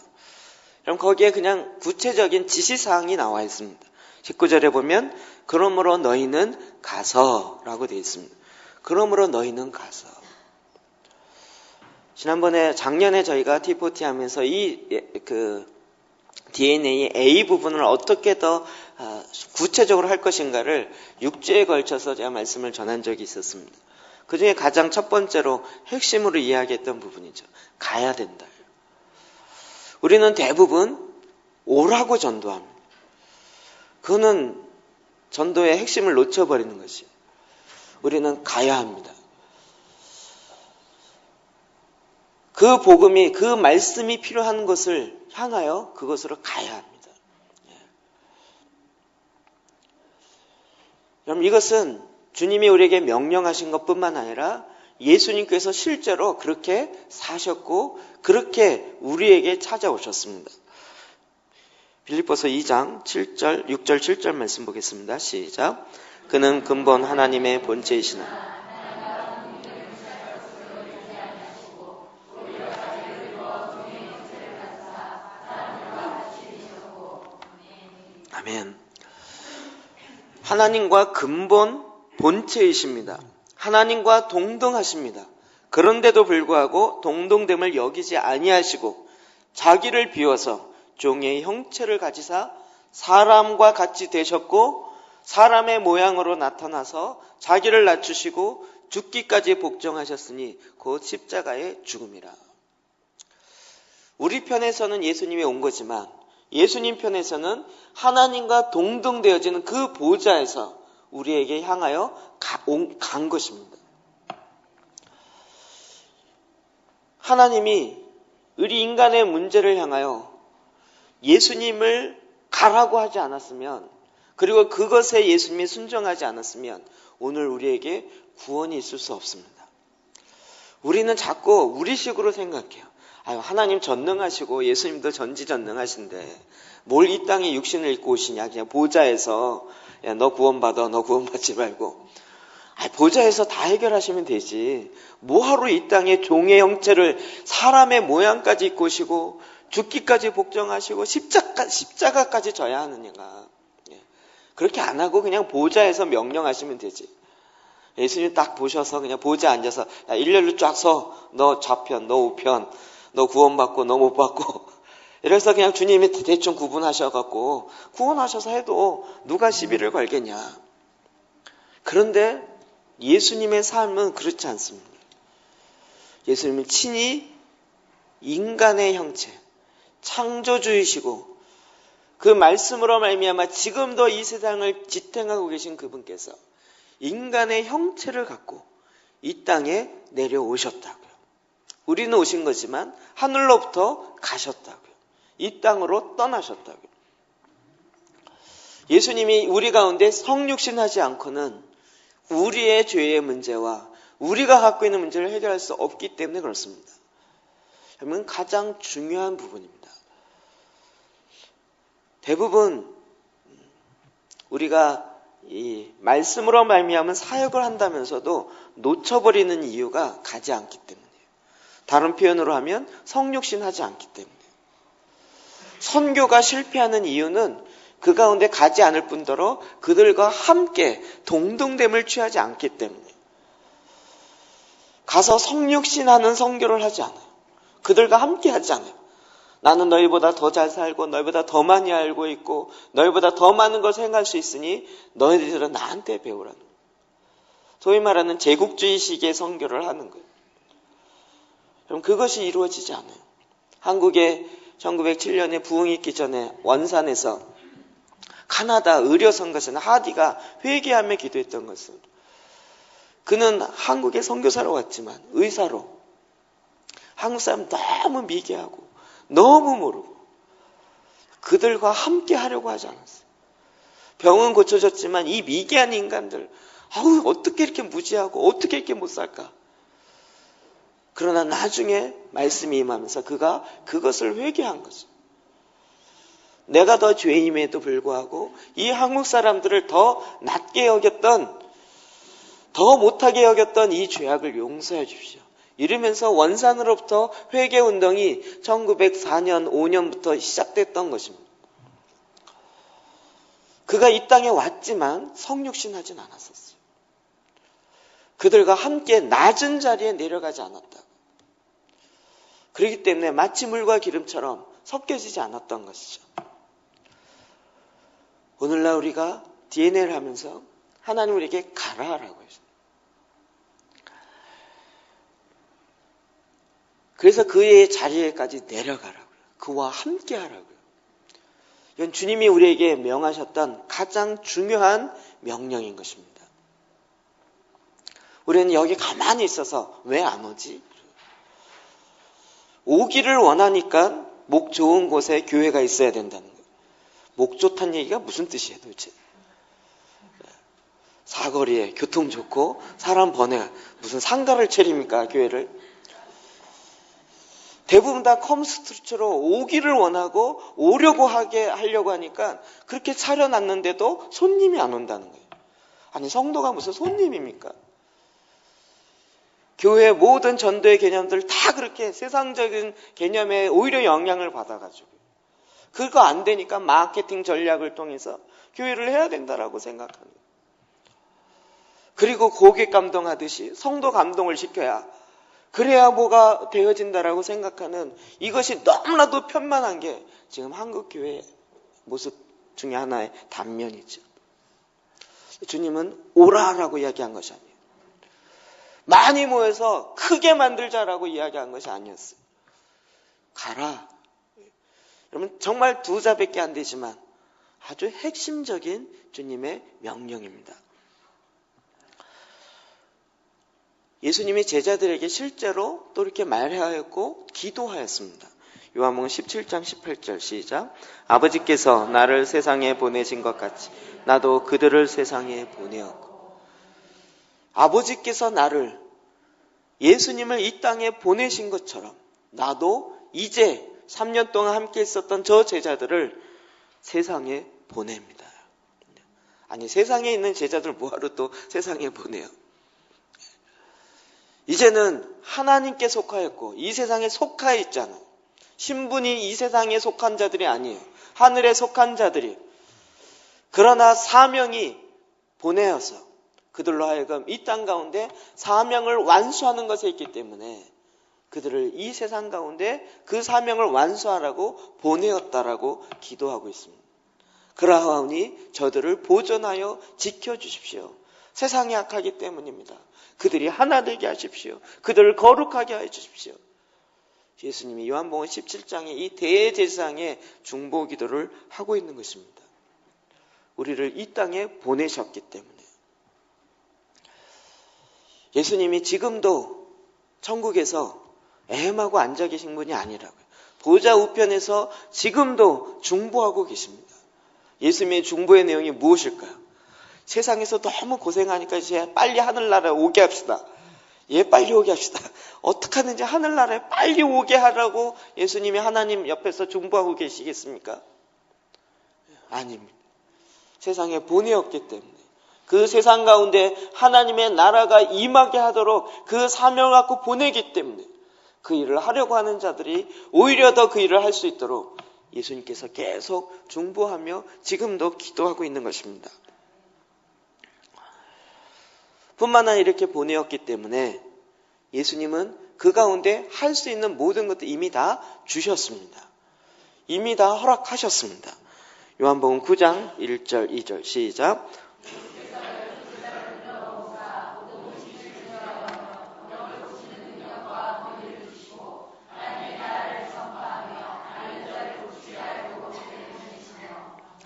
그럼 거기에 그냥 구체적인 지시사항이 나와 있습니다. 19절에 보면 그러므로 너희는 가서라고 되어 있습니다. 그러므로 너희는 가서. 작년에 저희가 T40 하면서 DNA A 부분을 어떻게 더 구체적으로 할 것인가를 6주에 걸쳐서 제가 말씀을 전한 적이 있었습니다. 그 중에 가장 첫 번째로 핵심으로 이야기했던 부분이죠. 가야 된다. 우리는 대부분 오라고 전도합니다. 그거는 전도의 핵심을 놓쳐버리는 것이. 우리는 가야 합니다. 그 복음이, 그 말씀이 필요한 것을 향하여 그것으로 가야 합니다. 여러분, 이것은 주님이 우리에게 명령하신 것뿐만 아니라 예수님께서 실제로 그렇게 사셨고 그렇게 우리에게 찾아오셨습니다. 빌립보서 2장 7절, 6절, 7절 말씀 보겠습니다. 시작. 그는 근본 하나님의 본체이시나 아멘. 하나님과 근본 본체이십니다. 하나님과 동등하십니다. 그런데도 불구하고 동등됨을 여기지 아니하시고 자기를 비워서 종의 형체를 가지사 사람과 같이 되셨고 사람의 모양으로 나타나서 자기를 낮추시고 죽기까지 복종하셨으니 곧 십자가의 죽음이라. 우리 편에서는 예수님이 온 거지만 예수님 편에서는 하나님과 동등되어지는 그 보좌에서 우리에게 향하여 간 것입니다. 하나님이 우리 인간의 문제를 향하여 예수님을 가라고 하지 않았으면, 그리고 그것에 예수님이 순종하지 않았으면 오늘 우리에게 구원이 있을 수 없습니다. 우리는 자꾸 우리식으로 생각해요. 하나님 전능하시고 예수님도 전지전능하신데 뭘 이 땅에 육신을 입고 오시냐. 그냥 보좌에서 야, 너 구원받아, 너 구원받지 말고 보좌에서 다 해결하시면 되지. 뭐하러 이 땅에 종의 형체를 사람의 모양까지 입고 오시고 죽기까지 복종하시고 십자가까지 져야 하느냐가. 그렇게 안 하고 그냥 보좌에서 명령하시면 되지. 예수님 딱 보셔서 그냥 보좌에 앉아서 야, 일렬로 쫙 서. 너 좌편, 너 우편, 너 구원받고 너 못 받고. 이래서 그냥 주님이 대충 구분하셔갖고 구원하셔서 해도 누가 시비를 걸겠냐. 그런데 예수님의 삶은 그렇지 않습니다. 예수님은 친히 인간의 형체, 창조주이시고 그 말씀으로 말미암아 지금도 이 세상을 지탱하고 계신 그분께서 인간의 형체를 갖고 이 땅에 내려오셨다고요. 우리는 오신 거지만 하늘로부터 가셨다고요. 이 땅으로 떠나셨다고요. 예수님이 우리 가운데 성육신하지 않고는 우리의 죄의 문제와 우리가 갖고 있는 문제를 해결할 수 없기 때문에 그렇습니다. 그러면 가장 중요한 부분입니다. 대부분 우리가 이 말씀으로 말미암은 사역을 한다면서도 놓쳐버리는 이유가 가지 않기 때문이에요. 다른 표현으로 하면 성육신하지 않기 때문이에요. 선교가 실패하는 이유는 그 가운데 가지 않을 뿐더러 그들과 함께 동등됨을 취하지 않기 때문에 가서 성육신하는 선교를 하지 않아요. 그들과 함께 하지 않아요. 나는 너희보다 더 잘 살고 너희보다 더 많이 알고 있고 너희보다 더 많은 것을 행할 수 있으니 너희들은 나한테 배우라는 거예요. 소위 말하는 제국주의식의 선교를 하는 거예요. 그럼 그것이 이루어지지 않아요. 한국에 1907년에 부흥이 있기 전에 원산에서 카나다 의료선교사는 하디가 회개하며 기도했던 것은 그는 한국에 선교사로 왔지만 의사로 한국 사람 너무 미개하고 너무 모르고 그들과 함께 하려고 하지 않았어요. 병은 고쳐졌지만 이 미개한 인간들 어떻게 이렇게 무지하고 어떻게 이렇게 못 살까. 그러나 나중에 말씀이 임하면서 그가 그것을 회개한 거죠. 내가 더 죄인임에도 불구하고 이 한국 사람들을 더 낮게 여겼던, 더 못하게 여겼던 이 죄악을 용서해 주십시오. 이러면서 원산으로부터 회개운동이 1904년, 5년부터 시작됐던 것입니다. 그가 이 땅에 왔지만 성육신하진 않았었어요. 그들과 함께 낮은 자리에 내려가지 않았다. 그렇기 때문에 마치 물과 기름처럼 섞여지지 않았던 것이죠. 오늘날 우리가 DNA를 하면서 하나님 우리에게 가라라고 했어요. 그래서 그의 자리에까지 내려가라고요. 그와 함께 하라고요. 이건 주님이 우리에게 명하셨던 가장 중요한 명령인 것입니다. 우리는 여기 가만히 있어서 왜 안 오지? 오기를 원하니까 목 좋은 곳에 교회가 있어야 된다는 거예요. 목 좋다는 얘기가 무슨 뜻이에요 도대체? 사거리에 교통 좋고 사람 번외 무슨 상가를 차립니까 교회를? 대부분 다 컴스트루처로 오기를 원하고 오려고 하려고 하니까 그렇게 차려놨는데도 손님이 안 온다는 거예요. 아니 성도가 무슨 손님입니까? 교회의 모든 전도의 개념들 다 그렇게 세상적인 개념에 오히려 영향을 받아가지고 그거 안 되니까 마케팅 전략을 통해서 교회를 해야 된다라고 생각하는 거예요. 그리고 고객 감동하듯이 성도 감동을 시켜야 그래야 뭐가 되어진다라고 생각하는 이것이 너무나도 편만한 게 지금 한국 교회의 모습 중에 하나의 단면이죠. 주님은 오라라고 이야기한 것이 아니에요. 많이 모여서 크게 만들자라고 이야기한 것이 아니었어요. 가라. 여러분 정말 두 자밖에 안 되지만 아주 핵심적인 주님의 명령입니다. 예수님이 제자들에게 실제로 또 이렇게 말하였고 기도하였습니다. 요한복음 17장 18절 시작. 아버지께서 나를 세상에 보내신 것 같이 나도 그들을 세상에 보내었고. 아버지께서 나를 예수님을 이 땅에 보내신 것처럼 나도 이제 3년 동안 함께 있었던 저 제자들을 세상에 보냅니다. 아니 세상에 있는 제자들 뭐하러 또 세상에 보내요? 이제는 하나님께 속하였고 이 세상에 속하여 있잖아요. 신분이 이 세상에 속한 자들이 아니에요. 하늘에 속한 자들이에요. 그러나 사명이 보내어서 그들로 하여금 이 땅 가운데 사명을 완수하는 것에 있기 때문에 그들을 이 세상 가운데 그 사명을 완수하라고 보내었다라고 기도하고 있습니다. 그러하오니 저들을 보존하여 지켜주십시오. 세상이 악하기 때문입니다. 그들이 하나 되게 하십시오. 그들을 거룩하게 해 주십시오. 예수님이 요한복음 17장에 이 대제사장의 중보 기도를 하고 있는 것입니다. 우리를 이 땅에 보내셨기 때문에. 예수님이 지금도 천국에서 애헴하고 앉아 계신 분이 아니라고요. 보좌 우편에서 지금도 중보하고 계십니다. 예수님의 중보의 내용이 무엇일까요? 세상에서 너무 고생하니까 이제 빨리 하늘나라에 오게 합시다. 빨리 오게 합시다. 어떻게 하는지 하늘나라에 빨리 오게 하라고 예수님이 하나님 옆에서 중보하고 계시겠습니까? 아닙니다. 세상에 보내었기 때문에 그 세상 가운데 하나님의 나라가 임하게 하도록 그 사명을 갖고 보내기 때문에 그 일을 하려고 하는 자들이 오히려 더 그 일을 할 수 있도록 예수님께서 계속 중보하며 지금도 기도하고 있는 것입니다. 뿐만 아니라 이렇게 보내었기 때문에 예수님은 그 가운데 할 수 있는 모든 것도 이미 다 주셨습니다. 이미 다 허락하셨습니다. 요한복음 9장 1절 2절 시작.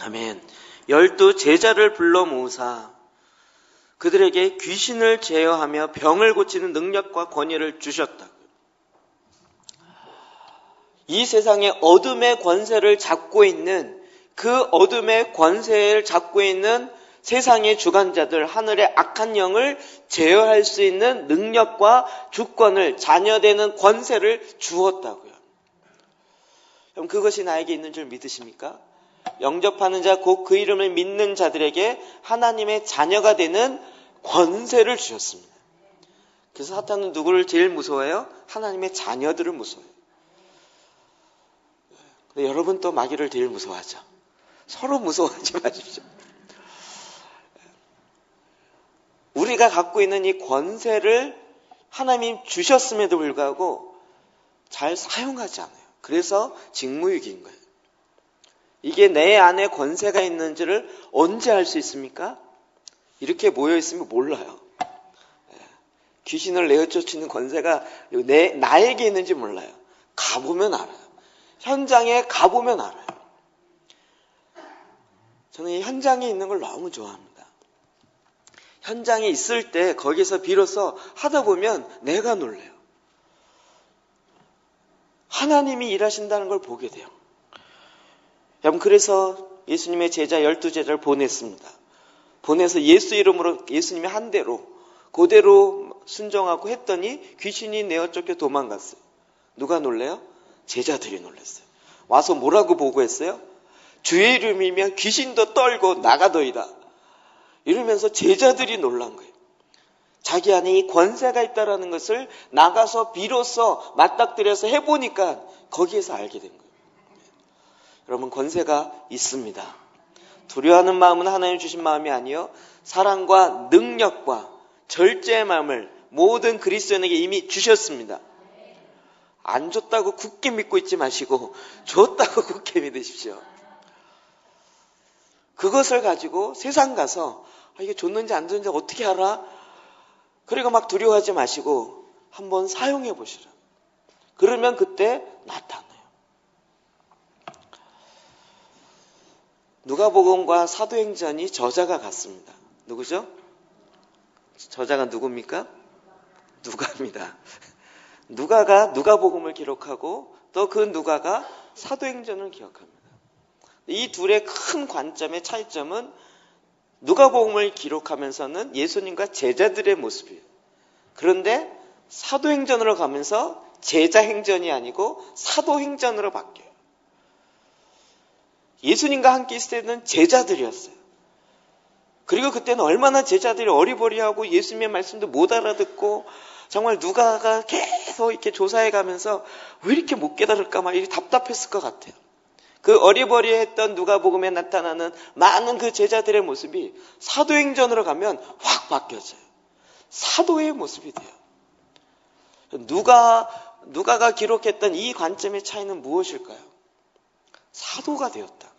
아멘. 12 제자를 불러 모으사 그들에게 귀신을 제어하며 병을 고치는 능력과 권위를 주셨다. 이 세상의 어둠의 권세를 잡고 있는 그 어둠의 권세를 잡고 있는 세상의 주관자들, 하늘의 악한 영을 제어할 수 있는 능력과 주권을 자녀되는 권세를 주었다고요. 그럼 그것이 나에게 있는 줄 믿으십니까? 영접하는 자, 곧 그 이름을 믿는 자들에게 하나님의 자녀가 되는 권세를 주셨습니다. 그래서 사탄은 누구를 제일 무서워해요? 하나님의 자녀들을 무서워해요. 근데 여러분 또 마귀를 제일 무서워하죠. 서로 무서워하지 마십시오. 우리가 갖고 있는 이 권세를 하나님 주셨음에도 불구하고 잘 사용하지 않아요. 그래서 직무유기인 거예요. 이게 내 안에 권세가 있는지를 언제 알 수 있습니까? 이렇게 모여있으면 몰라요. 귀신을 내어쫓는 권세가 나에게 있는지 몰라요. 가보면 알아요. 현장에 가보면 알아요. 저는 이 현장에 있는 걸 너무 좋아합니다. 현장에 있을 때 거기서 비로소 하다 보면 내가 놀래요. 하나님이 일하신다는 걸 보게 돼요. 여러분, 그래서 예수님의 제자 12제자를 보냈습니다. 보내서 예수 이름으로 예수님의 한 대로 그대로 순종하고 했더니 귀신이 내어 쫓겨 도망갔어요. 누가 놀래요? 제자들이 놀랐어요. 와서 뭐라고 보고했어요? 주의 이름이면 귀신도 떨고 나가더이다. 이러면서 제자들이 놀란 거예요. 자기 안에 이 권세가 있다는 것을 나가서 비로소 맞닥뜨려서 해보니까 거기에서 알게 된 거예요. 여러분, 권세가 있습니다. 두려워하는 마음은 하나님 주신 마음이 아니요 사랑과 능력과 절제의 마음을 모든 그리스도인에게 이미 주셨습니다. 안 줬다고 굳게 믿고 있지 마시고 줬다고 굳게 믿으십시오. 그것을 가지고 세상 가서 이게 줬는지 안 줬는지 어떻게 알아? 그리고 막 두려워하지 마시고 한번 사용해 보시라. 그러면 그때 나타나요. 누가복음과 사도행전이 저자가 같습니다. 누구죠? 저자가 누굽니까? 누가입니다. 누가가 누가복음을 기록하고 또 그 누가가 사도행전을 기록합니다. 이 둘의 큰 관점의 차이점은 누가복음을 기록하면서는 예수님과 제자들의 모습이에요. 그런데 사도행전으로 가면서 제자행전이 아니고 사도행전으로 바뀌어요. 예수님과 함께 있을 때는 제자들이었어요. 그리고 그때는 얼마나 제자들이 어리버리하고 예수님의 말씀도 못 알아듣고 정말 누가가 계속 이렇게 조사해 가면서 왜 이렇게 못 깨달을까 막 이렇게 답답했을 것 같아요. 그 어리버리했던 누가복음에 나타나는 많은 그 제자들의 모습이 사도행전으로 가면 확 바뀌어져요. 사도의 모습이 돼요. 누가가 기록했던 이 관점의 차이는 무엇일까요? 사도가 되었다고요.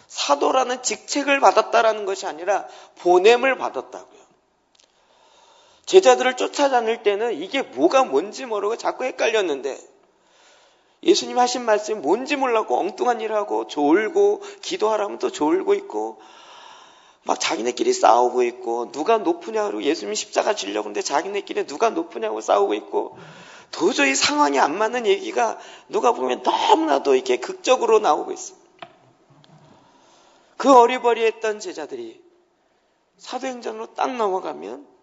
사도라는 직책을 받았다라는 것이 아니라 보냄을 받았다고요. 제자들을 쫓아다닐 때는 이게 뭐가 뭔지 모르고 자꾸 헷갈렸는데 예수님 하신 말씀이 뭔지 몰라고 엉뚱한 일하고 졸고 기도하라면 또 졸고 있고 막 자기네끼리 싸우고 있고 누가 높으냐고 예수님이 십자가 지려고 하는데 자기네끼리 누가 높으냐고 싸우고 있고 도저히 상황이 안 맞는 얘기가 누가 보면 너무나도 이렇게 극적으로 나오고 있습니다. 그 어리버리했던 제자들이 사도행전으로 딱 넘어가면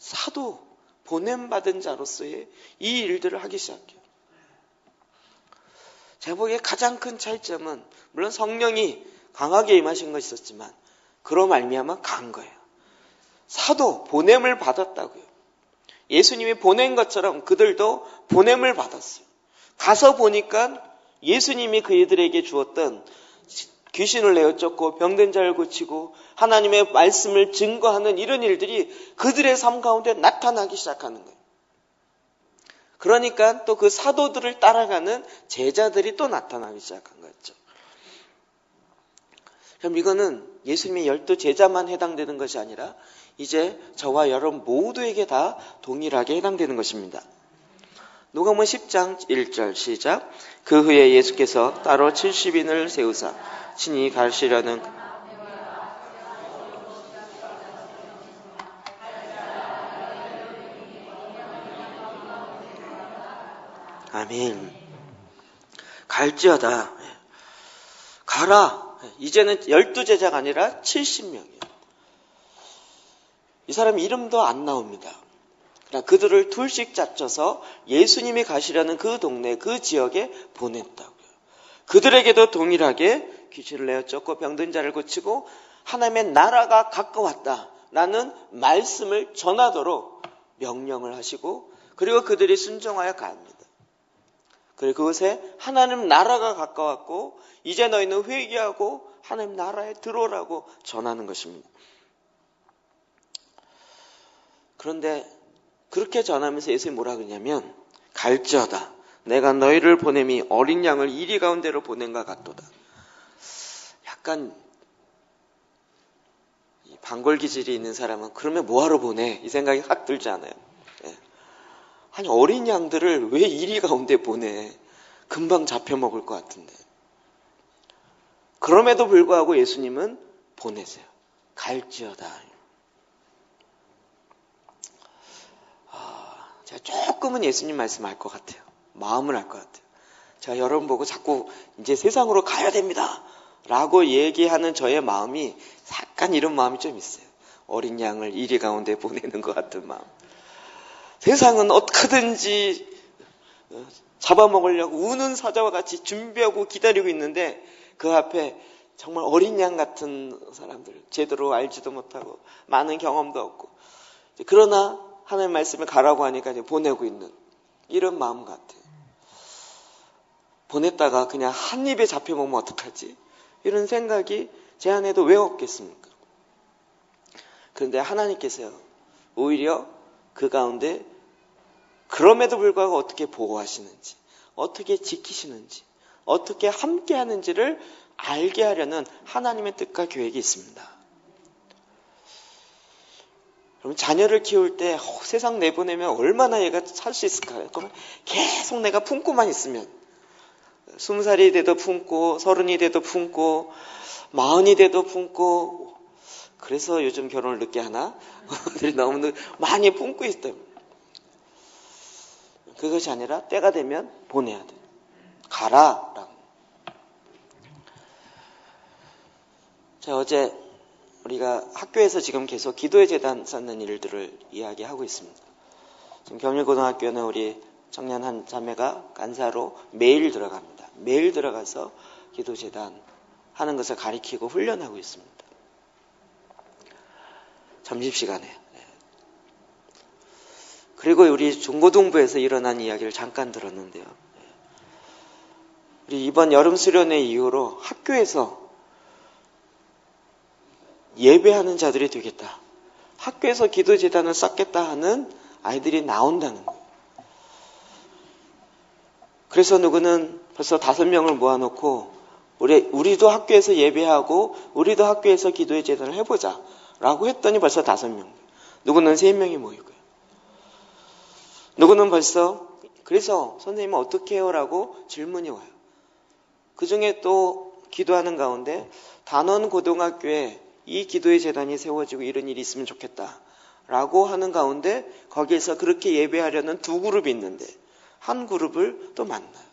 사도, 보냄받은 자로서의 이 일들을 하기 시작해요. 제가 보기에 가장 큰 차이점은 물론 성령이 강하게 임하신 것이 있었지만 그로 말미암아 간 거예요. 사도, 보냄을 받았다고요. 예수님이 보낸 것처럼 그들도 보냄을 받았어요. 가서 보니까 예수님이 그들에게 주었던 귀신을 내어 쫓고 병든 자를 고치고 하나님의 말씀을 증거하는 이런 일들이 그들의 삶 가운데 나타나기 시작하는 거예요. 그러니까 또 그 사도들을 따라가는 제자들이 또 나타나기 시작한 거죠. 그럼 이거는 예수님의 12제자만 해당되는 것이 아니라 이제 저와 여러분 모두에게 다 동일하게 해당되는 것입니다. 누가복음 10장 1절 시작. 그 후에 예수께서 따로 70인을 세우사 친히 가르치려는 아멘. 갈지어다. 가라. 이제는 12제자가 아니라 70명이에요. 이 사람 이름도 안 나옵니다. 그러나 그들을 둘씩 짜쳐서 예수님이 가시려는 그 동네, 그 지역에 보냈다고요. 그들에게도 동일하게 귀신을 내어 쫓고 병든 자를 고치고 하나님의 나라가 가까웠다라는 말씀을 전하도록 명령을 하시고 그리고 그들이 순종하여 갑니다. 그리고 그것에 하나님 나라가 가까웠고 이제 너희는 회개하고 하나님 나라에 들어오라고 전하는 것입니다. 그런데 그렇게 전하면서 예수님이 뭐라 그러냐면 갈지어다 내가 너희를 보냄이 어린 양을 이리 가운데로 보낸과 같도다. 약간 방골 기질이 있는 사람은 그러면 뭐하러 보내? 이 생각이 확 들지 않아요? 예. 아니 어린 양들을 왜 이리 가운데 보내? 금방 잡혀먹을 것 같은데. 그럼에도 불구하고 예수님은 보내세요. 갈지어다. 제가 조금은 예수님 말씀 알 것 같아요. 마음을 알 것 같아요. 제가 여러분 보고 자꾸 이제 세상으로 가야 됩니다 라고 얘기하는 저의 마음이 약간 이런 마음이 좀 있어요. 어린 양을 이리 가운데 보내는 것 같은 마음. 세상은 어떻게든지 잡아먹으려고 우는 사자와 같이 준비하고 기다리고 있는데 그 앞에 정말 어린 양 같은 사람들, 제대로 알지도 못하고 많은 경험도 없고, 그러나 하나님 말씀을 가라고 하니까 이제 보내고 있는 이런 마음 같아요. 보냈다가 그냥 한 입에 잡혀먹으면 어떡하지? 이런 생각이 제 안에도 왜 없겠습니까? 그런데 하나님께서요, 오히려 그 가운데 그럼에도 불구하고 어떻게 보호하시는지, 어떻게 지키시는지, 어떻게 함께 하는지를 알게 하려는 하나님의 뜻과 계획이 있습니다. 그럼 자녀를 키울 때 세상 내보내면 얼마나 얘가 살 수 있을까요? 그러면 계속 내가 품고만 있으면 20살이 돼도 품고 30이 돼도 품고 40이 돼도 품고, 그래서 요즘 결혼을 늦게 하나? 너무 많이 품고 있어요. 그것이 아니라 때가 되면 보내야 돼. 가라 라고. 자, 어제 우리가 학교에서 지금 계속 기도의 재단 쌓는 일들을 이야기하고 있습니다. 지금 경일고등학교는 우리 청년 한 자매가 간사로 매일 들어갑니다. 매일 들어가서 기도 재단 하는 것을 가리키고 훈련하고 있습니다. 점심시간에. 그리고 우리 중고등부에서 일어난 이야기를 잠깐 들었는데요. 우리 이번 여름 수련회 이후로 학교에서 예배하는 자들이 되겠다, 학교에서 기도 재단을 쌓겠다 하는 아이들이 나온다는 거예요. 그래서 누구는 벌써 5명을 모아놓고 우리도 학교에서 예배하고 우리도 학교에서 기도의 재단을 해보자 라고 했더니 벌써 5명, 누구는 3명이 모이고요. 누구는 벌써 그래서 선생님은 어떻게 해요? 라고 질문이 와요. 그 중에 또 기도하는 가운데 단원고등학교에 이 기도의 재단이 세워지고 이런 일이 있으면 좋겠다 라고 하는 가운데 거기에서 그렇게 예배하려는 2그룹이 있는데 한 그룹을 또 만나요.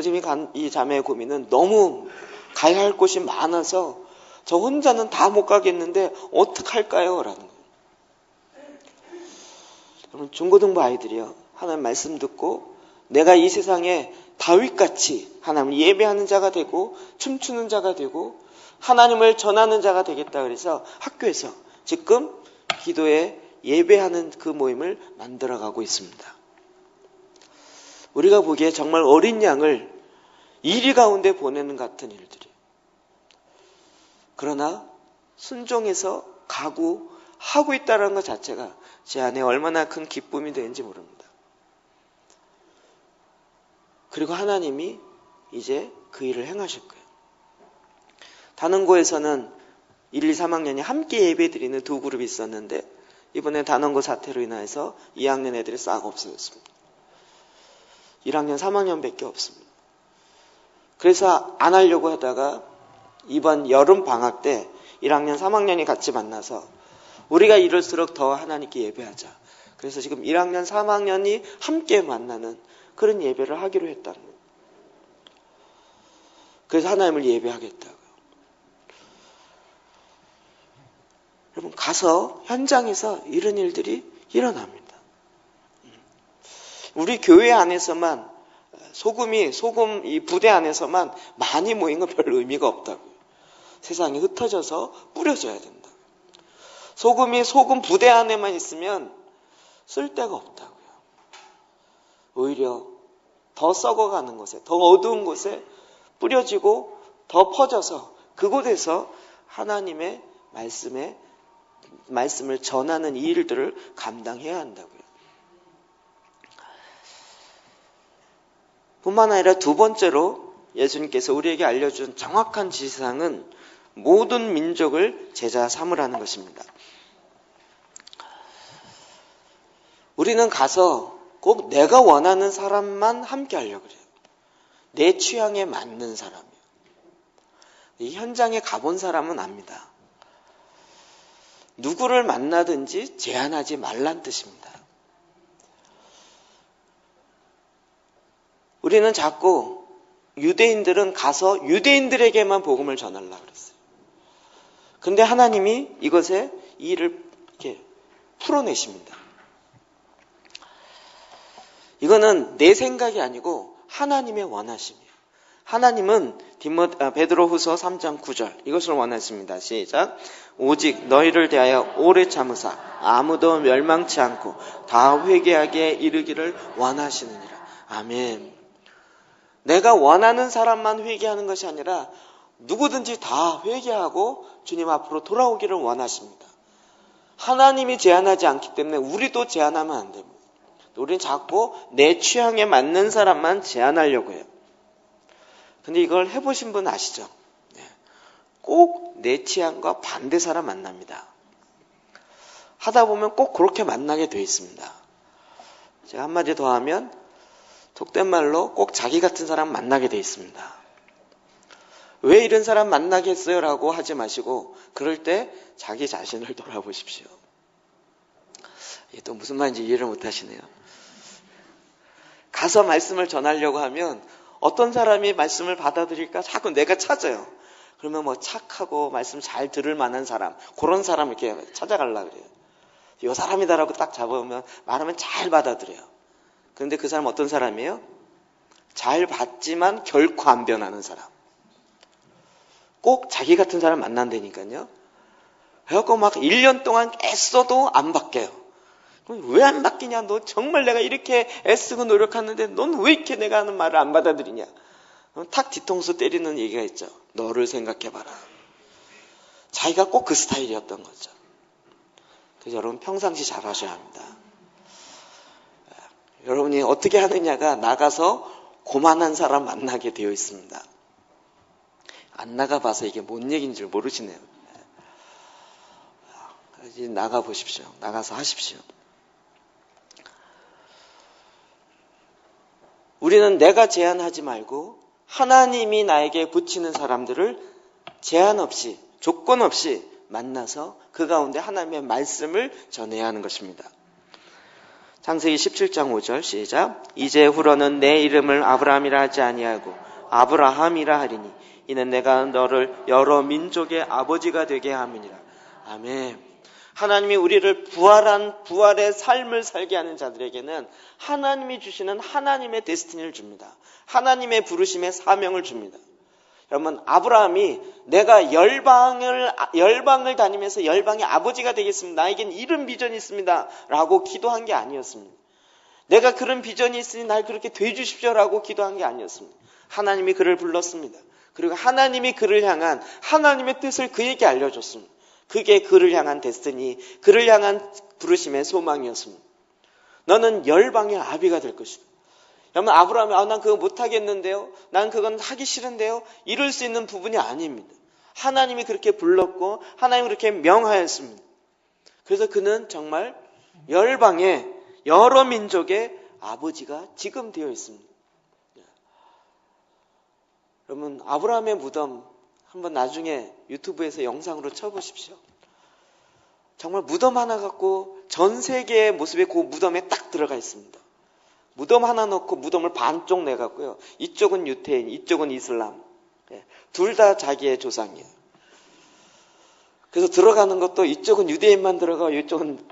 지금 이 자매의 고민은 너무 가야 할 곳이 많아서 저 혼자는 다 못 가겠는데 어떡할까요? 라는 거예요. 여러분, 중고등부 아이들이요, 하나님 말씀 듣고 내가 이 세상에 다윗같이 하나님을 예배하는 자가 되고 춤추는 자가 되고 하나님을 전하는 자가 되겠다 그래서 학교에서 지금 기도에 예배하는 그 모임을 만들어가고 있습니다. 우리가 보기에 정말 어린 양을 이리 가운데 보내는 같은 일들이, 그러나 순종해서 하고 있다는 것 자체가 제 안에 얼마나 큰 기쁨이 되는지 모릅니다. 그리고 하나님이 이제 그 일을 행하실 거예요. 단원고에서는 1, 2, 3학년이 함께 예배드리는 2그룹이 있었는데 이번에 단원고 사태로 인해서 2학년 애들이 싹 없어졌습니다. 1학년, 3학년 밖에 없습니다. 그래서 안 하려고 하다가 이번 여름 방학 때 1학년, 3학년이 같이 만나서 우리가 이럴수록 더 하나님께 예배하자. 그래서 지금 1학년, 3학년이 함께 만나는 그런 예배를 하기로 했다는 거예요. 그래서 하나님을 예배하겠다고요. 여러분, 가서 현장에서 이런 일들이 일어납니다. 우리 교회 안에서만 소금 이 부대 안에서만 많이 모인 건 별 의미가 없다고요. 세상에 흩어져서 뿌려져야 된다고요. 소금 부대 안에만 있으면 쓸데가 없다고요. 오히려 더 썩어가는 곳에, 더 어두운 곳에 뿌려지고 더 퍼져서 그곳에서 하나님의 말씀을 전하는 이 일들을 감당해야 한다고요. 뿐만 아니라 2번째로 예수님께서 우리에게 알려준 정확한 지시사항은 모든 민족을 제자 삼으라는 것입니다. 우리는 가서 꼭 내가 원하는 사람만 함께 하려고 그래요. 내 취향에 맞는 사람이요. 이 현장에 가본 사람은 압니다. 누구를 만나든지 제한하지 말란 뜻입니다. 우리는 자꾸 유대인들은 가서 유대인들에게만 복음을 전하려고 그랬어요. 근데 하나님이 이것에 일을 이렇게 풀어내십니다. 이거는 내 생각이 아니고 하나님의 원하심이에요. 하나님은 베드로후서 3장 9절 이것을 원하십니다. 시작. 오직 너희를 대하여 오래 참으사 아무도 멸망치 않고 다 회개하게 이르기를 원하시느니라. 아멘. 내가 원하는 사람만 회개하는 것이 아니라 누구든지 다 회개하고 주님 앞으로 돌아오기를 원하십니다. 하나님이 제한하지 않기 때문에 우리도 제한하면 안 됩니다. 우리는 자꾸 내 취향에 맞는 사람만 제한하려고 해요. 근데 이걸 해보신 분 아시죠? 꼭 내 취향과 반대 사람 만납니다. 하다 보면 꼭 그렇게 만나게 돼 있습니다. 제가 한마디 더 하면 속된 말로 꼭 자기 같은 사람 만나게 돼 있습니다. 왜 이런 사람 만나겠어요? 라고 하지 마시고 그럴 때 자기 자신을 돌아보십시오. 이게 또 무슨 말인지 이해를 못 하시네요. 가서 말씀을 전하려고 하면 어떤 사람이 말씀을 받아들일까 자꾸 내가 찾아요. 그러면 뭐 착하고 말씀 잘 들을 만한 사람, 그런 사람 이렇게 찾아가려고 그래요. 이 사람이다라고 딱 잡아보면 말하면 잘 받아들여요. 그런데 그 사람 어떤 사람이에요? 잘 받지만 결코 안 변하는 사람. 꼭 자기 같은 사람 만난다니까요. 그래갖고 막 1년 동안 애써도 안 바뀌어요. 왜 안 바뀌냐? 너 정말 내가 이렇게 애쓰고 노력하는데 넌 왜 이렇게 내가 하는 말을 안 받아들이냐? 탁 뒤통수 때리는 얘기가 있죠. 너를 생각해봐라. 자기가 꼭 그 스타일이었던 거죠. 그래서 여러분 평상시 잘 하셔야 합니다. 여러분이 어떻게 하느냐가 나가서 고만한 사람 만나게 되어 있습니다. 안 나가봐서 이게 뭔 얘기인 줄 모르시네요. 이제 나가보십시오. 나가서 하십시오. 우리는 내가 제한하지 말고 하나님이 나에게 붙이는 사람들을 제한 없이 조건 없이 만나서 그 가운데 하나님의 말씀을 전해야 하는 것입니다. 창세기 17장 5절 시작. 이제 후로는 내 이름을 아브라함이라 하지 아니하고 아브라함이라 하리니 이는 내가 너를 여러 민족의 아버지가 되게 함이니라. 아멘. 하나님이 우리를 부활의 삶을 살게 하는 자들에게는 하나님이 주시는 하나님의 데스티니를 줍니다. 하나님의 부르심의 사명을 줍니다. 여러분, 아브라함이 내가 열방을 다니면서 열방의 아버지가 되겠습니다. 나에겐 이런 비전이 있습니다. 라고 기도한 게 아니었습니다. 내가 그런 비전이 있으니 날 그렇게 돼 주십시오. 라고 기도한 게 아니었습니다. 하나님이 그를 불렀습니다. 그리고 하나님이 그를 향한 하나님의 뜻을 그에게 알려줬습니다. 그게 그를 향한 데스티니, 그를 향한 부르심의 소망이었습니다. 너는 열방의 아비가 될 것이다. 여러분, 아브라함이 난 그거 못하겠는데요. 난 그건 하기 싫은데요. 이럴 수 있는 부분이 아닙니다. 하나님이 그렇게 불렀고 하나님이 그렇게 명하였습니다. 그래서 그는 정말 열방의 여러 민족의 아버지가 지금 되어 있습니다. 여러분, 아브라함의 무덤 한번 나중에 유튜브에서 영상으로 쳐보십시오. 정말 무덤 하나 갖고 전 세계의 모습이 그 무덤에 딱 들어가 있습니다. 무덤 하나 넣고 무덤을 반쪽 내갖고요. 이쪽은 유태인, 이쪽은 이슬람. 둘 다 자기의 조상이에요. 그래서 들어가는 것도 이쪽은 유대인만 들어가고 이쪽은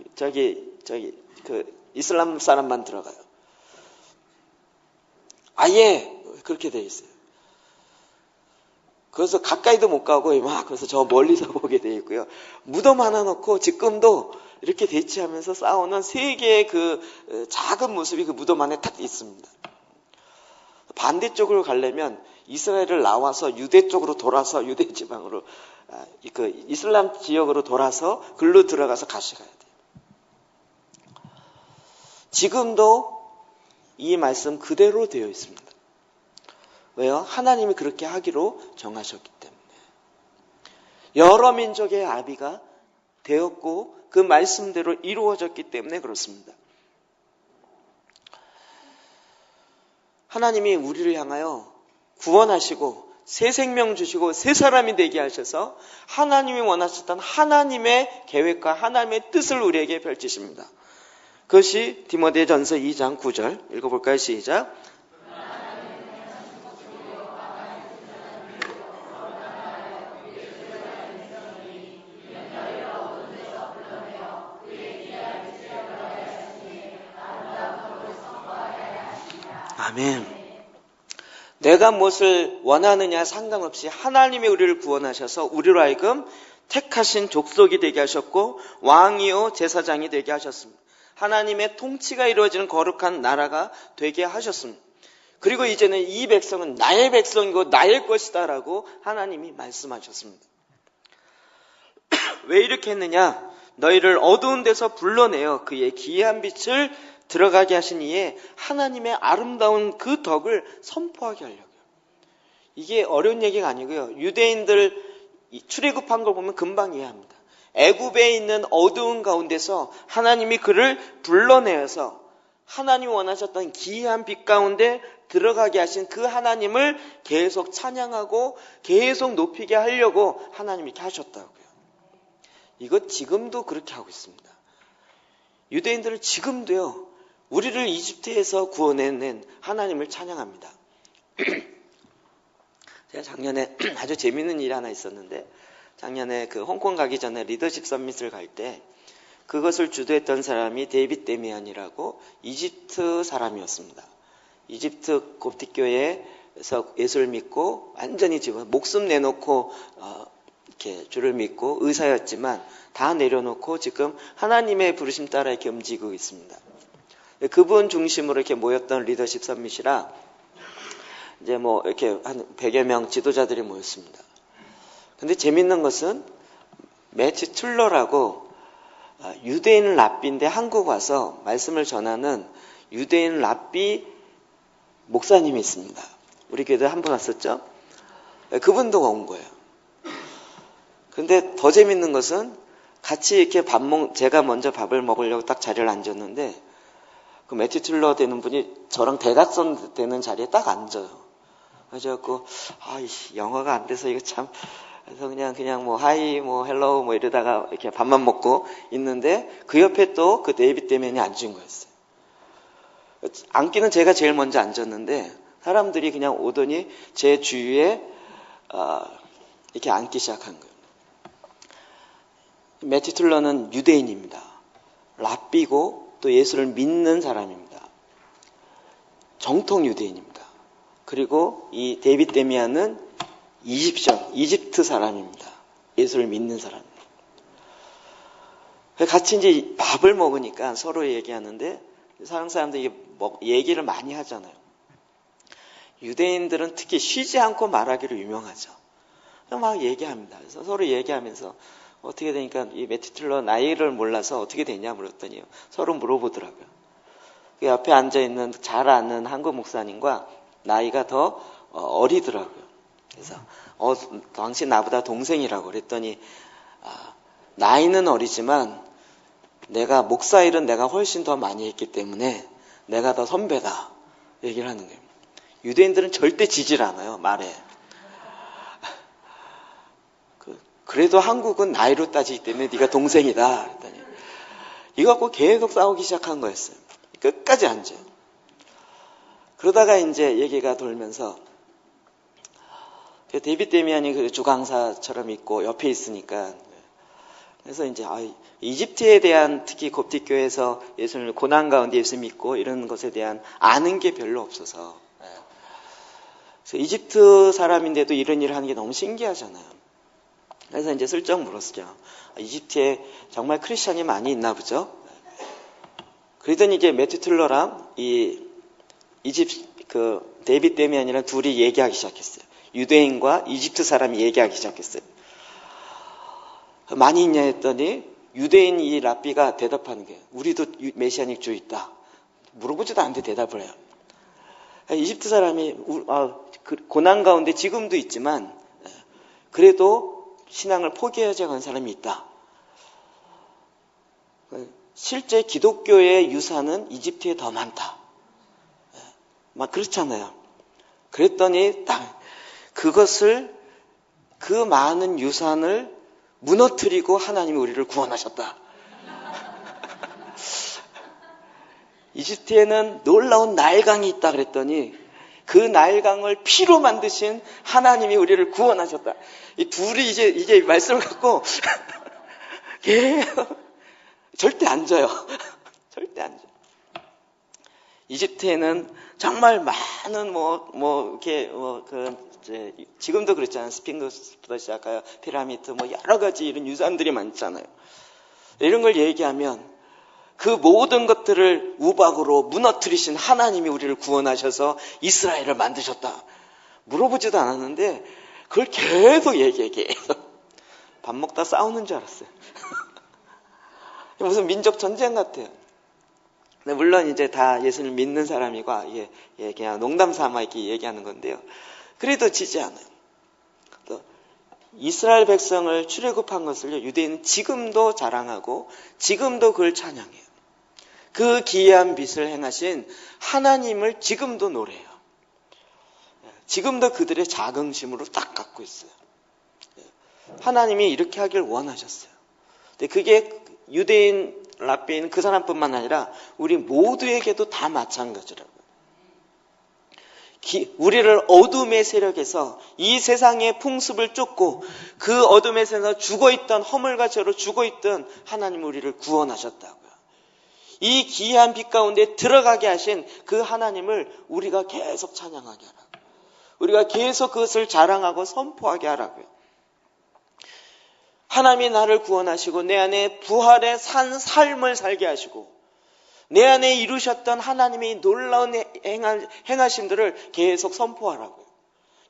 이슬람 사람만 들어가요. 아예 그렇게 돼 있어요. 그래서 가까이도 못 가고 막 그래서 저 멀리서 보게 돼 있고요. 무덤 하나 넣고 지금도 이렇게 대치하면서 싸우는 세 개의 그 작은 모습이 그 무덤 안에 딱 있습니다. 반대쪽으로 가려면 이스라엘을 나와서 유대 쪽으로 돌아서 유대 지방으로 그 이슬람 지역으로 돌아서 글로 들어가서 가셔야 돼요. 지금도 이 말씀 그대로 되어 있습니다. 왜요? 하나님이 그렇게 하기로 정하셨기 때문에. 여러 민족의 아비가 되었고 그 말씀대로 이루어졌기 때문에 그렇습니다. 하나님이 우리를 향하여 구원하시고 새 생명 주시고 새 사람이 되게 하셔서 하나님이 원하셨던 하나님의 계획과 하나님의 뜻을 우리에게 펼치십니다. 그것이 디모데전서 2장 9절 읽어볼까요? 시작. 아멘. 내가 무엇을 원하느냐 상관없이 하나님이 우리를 구원하셔서 우리로 하여금 택하신 족속이 되게 하셨고 왕이요 제사장이 되게 하셨습니다. 하나님의 통치가 이루어지는 거룩한 나라가 되게 하셨습니다. 그리고 이제는 이 백성은 나의 백성이고 나의 것이다 라고 하나님이 말씀하셨습니다. 왜 이렇게 했느냐? 너희를 어두운 데서 불러내어 그의 기이한 빛을 들어가게 하신 이에 하나님의 아름다운 그 덕을 선포하게 하려고요. 이게 어려운 얘기가 아니고요. 유대인들 출애굽한 걸 보면 금방 이해합니다. 애굽에 있는 어두운 가운데서 하나님이 그를 불러내어서 하나님이 원하셨던 기이한 빛 가운데 들어가게 하신 그 하나님을 계속 찬양하고 계속 높이게 하려고 하나님이 이렇게 하셨다고요. 이거 지금도 그렇게 하고 있습니다. 유대인들은 지금도요. 우리를 이집트에서 구원해낸 하나님을 찬양합니다. 제가 작년에 아주 재밌는 일이 하나 있었는데 작년에 그 홍콩 가기 전에 리더십 서밋을 갈 때 그것을 주도했던 사람이 데이빗 데미안이라고 이집트 사람이었습니다. 이집트 koptik교회에서 예수를 믿고 완전히 지금 목숨 내놓고 이렇게 주를 믿고 의사였지만 다 내려놓고 지금 하나님의 부르심 따라 이렇게 움직이고 있습니다. 그분 중심으로 이렇게 모였던 리더십 서밋이라 이제 뭐 이렇게 한 100여 명 지도자들이 모였습니다. 근데 재밌는 것은 매튜 툴러라고 유대인 랍비인데 한국 와서 말씀을 전하는 유대인 랍비 목사님이 있습니다. 우리 교회도 한 번 왔었죠? 그분도 온 거예요. 근데 더 재밌는 것은 같이 이렇게 제가 먼저 밥을 먹으려고 딱 자리를 앉았는데 그 매튜 툴러 되는 분이 저랑 대각선 되는 자리에 딱 앉아요. 그래갖고 영어가 안 돼서 이거 참 그래서 그냥 뭐 하이 뭐 헬로우 뭐 이러다가 이렇게 밥만 먹고 있는데 그 옆에 또 그 데이빗 데미안이 앉은 거였어요. 앉기는 제가 제일 먼저 앉았는데 사람들이 그냥 오더니 제 주위에 이렇게 앉기 시작한 거예요. 매튜 툴러는 유대인입니다. 랍비고 또 예수를 믿는 사람입니다. 정통 유대인입니다. 그리고 이 데이빗 데미안은 이집트 사람입니다. 예수를 믿는 사람입니다. 같이 이제 밥을 먹으니까 서로 얘기하는데 서양 사람들이 얘기를 많이 하잖아요. 유대인들은 특히 쉬지 않고 말하기로 유명하죠. 막 얘기합니다. 그래서 서로 얘기하면서 어떻게 되니까 이 매튜 툴러 나이를 몰라서 어떻게 되냐 물었더니 서로 물어보더라고요. 그 옆에 앉아있는 잘 아는 한국 목사님과 나이가 더 어리더라고요. 그래서 당신 나보다 동생이라고 그랬더니 나이는 어리지만 내가 목사 일은 내가 훨씬 더 많이 했기 때문에 내가 더 선배다 얘기를 하는 거예요. 유대인들은 절대 지질 않아요. 말에. 그래도 한국은 나이로 따지기 때문에 네가 동생이다 그랬더니 이거 갖고 계속 싸우기 시작한 거였어요. 끝까지 앉아요. 그러다가 이제 얘기가 돌면서 데이빗 데미안이 그 주강사처럼 있고 옆에 있으니까 그래서 이제 이집트에 대한 특히 koptik교회에서 예수를 고난 가운데 예수 믿고 이런 것에 대한 아는 게 별로 없어서 그래서 이집트 사람인데도 이런 일을 하는 게 너무 신기하잖아요. 그래서 이제 슬쩍 물었죠. 이집트에 정말 크리스천이 많이 있나 보죠? 그러더니 이제 매튜 툴러랑 데이빗 데미안이랑 둘이 얘기하기 시작했어요. 유대인과 이집트 사람이 얘기하기 시작했어요. 많이 있냐 했더니 유대인 이 랍비가 대답하는 게 우리도 메시아닉 주 있다. 물어보지도 않는데 대답을 해요. 이집트 사람이 고난 가운데 지금도 있지만 그래도 신앙을 포기하지 않은 사람이 있다. 실제 기독교의 유산은 이집트에 더 많다. 막 그렇잖아요. 그랬더니 딱 그것을, 그 많은 유산을 무너뜨리고 하나님이 우리를 구원하셨다. 이집트에는 놀라운 나일강이 있다 그랬더니 그 나일강을 피로 만드신 하나님이 우리를 구원하셨다. 이 둘이 이제 말씀을 갖고 절대 안 져요. 절대 안 져요. 이집트에는 정말 많은 지금도 그렇잖아요. 스핑크스부터 시작하여 피라미드 여러 가지 이런 유산들이 많잖아요. 이런 걸 얘기하면 그 모든 것들을 우박으로 무너뜨리신 하나님이 우리를 구원하셔서 이스라엘을 만드셨다. 물어보지도 않았는데 그걸 계속 얘기해서 밥 먹다 싸우는 줄 알았어요. 무슨 민족 전쟁 같아요. 근데 물론 이제 다 예수를 믿는 사람이고 이게 그냥 농담 삼아 이렇게 얘기하는 건데요. 그래도 지지 않아요. 또 이스라엘 백성을 출애굽한 것을요, 유대인은 지금도 자랑하고 지금도 그걸 찬양해요. 그 기이한 빛을 행하신 하나님을 지금도 노래해요. 지금도 그들의 자긍심으로 딱 갖고 있어요. 하나님이 이렇게 하길 원하셨어요. 근데 그게 유대인, 랍비인 그 사람뿐만 아니라 우리 모두에게도 다 마찬가지라고요. 우리를 어둠의 세력에서 이 세상의 풍습을 쫓고 그 어둠의 세상에서 죽어있던, 허물과 죄로 죽어있던 하나님 우리를 구원하셨다고요. 이 기이한 빛 가운데 들어가게 하신 그 하나님을 우리가 계속 찬양하게 하라고요. 우리가 계속 그것을 자랑하고 선포하게 하라고요. 하나님이 나를 구원하시고 내 안에 부활의 산 삶을 살게 하시고 내 안에 이루셨던 하나님의 놀라운 행하심들을 계속 선포하라고요.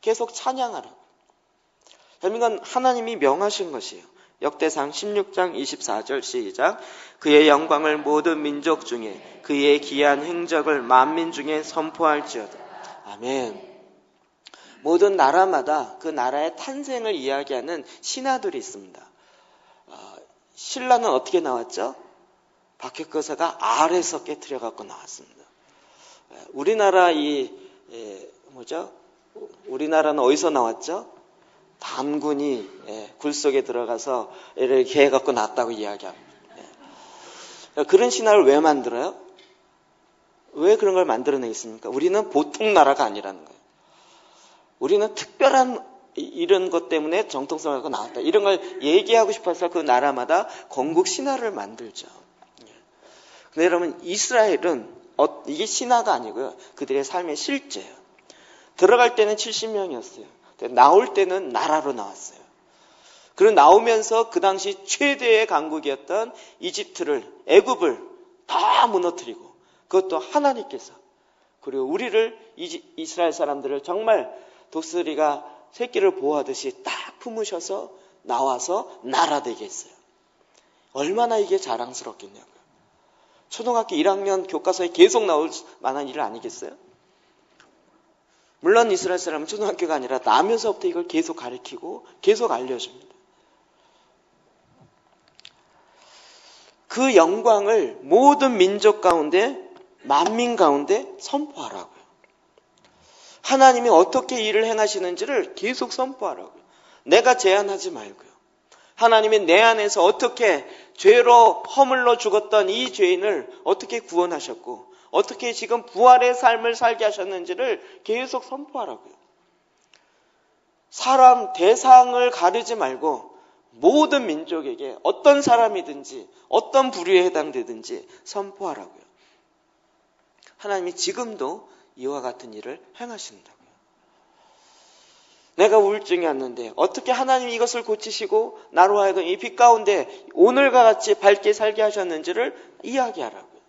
계속 찬양하라고요. 이건 하나님이 명하신 것이에요. 역대상 16장 24절 시작. 그의 영광을 모든 민족 중에 그의 기이한 행적을 만민 중에 선포할지어다. 아멘. 모든 나라마다 그 나라의 탄생을 이야기하는 신화들이 있습니다. 신라는 어떻게 나왔죠? 박혁거사가 알에서 깨트려 갖고 나왔습니다. 우리나라 우리나라는 어디서 나왔죠? 단군이 굴 속에 들어가서 이렇게 해갖고 났다고 이야기합니다. 그런 신화를 왜 만들어요? 왜 그런 걸 만들어내겠습니까? 우리는 보통 나라가 아니라는 거예요. 우리는 특별한 이런 것 때문에 정통성을 갖고 나왔다. 이런 걸 얘기하고 싶어서 그 나라마다 건국 신화를 만들죠. 근데 여러분, 이스라엘은 이게 신화가 아니고요. 그들의 삶의 실제예요. 들어갈 때는 70명이었어요. 나올 때는 나라로 나왔어요. 그리고 나오면서 그 당시 최대의 강국이었던 이집트를, 애굽을 다 무너뜨리고 그것도 하나님께서, 그리고 우리를, 이스라엘 사람들을 정말 독수리가 새끼를 보호하듯이 딱 품으셔서 나와서 나라 되게 했어요. 얼마나 이게 자랑스럽겠냐고요. 초등학교 1학년 교과서에 계속 나올 만한 일 아니겠어요? 물론 이스라엘 사람은 초등학교가 아니라 나면서부터 이걸 계속 가르치고 계속 알려줍니다. 그 영광을 모든 민족 가운데, 만민 가운데 선포하라고요. 하나님이 어떻게 일을 행하시는지를 계속 선포하라고요. 내가 제한하지 말고요. 하나님이 내 안에서 어떻게 죄로 허물러 죽었던 이 죄인을 어떻게 구원하셨고 어떻게 지금 부활의 삶을 살게 하셨는지를 계속 선포하라고요. 사람, 대상을 가르지 말고 모든 민족에게 어떤 사람이든지 어떤 부류에 해당되든지 선포하라고요. 하나님이 지금도 이와 같은 일을 행하신다고요. 내가 우울증이 왔는데 어떻게 하나님이 이것을 고치시고 나로 하여금 이 빛 가운데 오늘과 같이 밝게 살게 하셨는지를 이야기하라고요.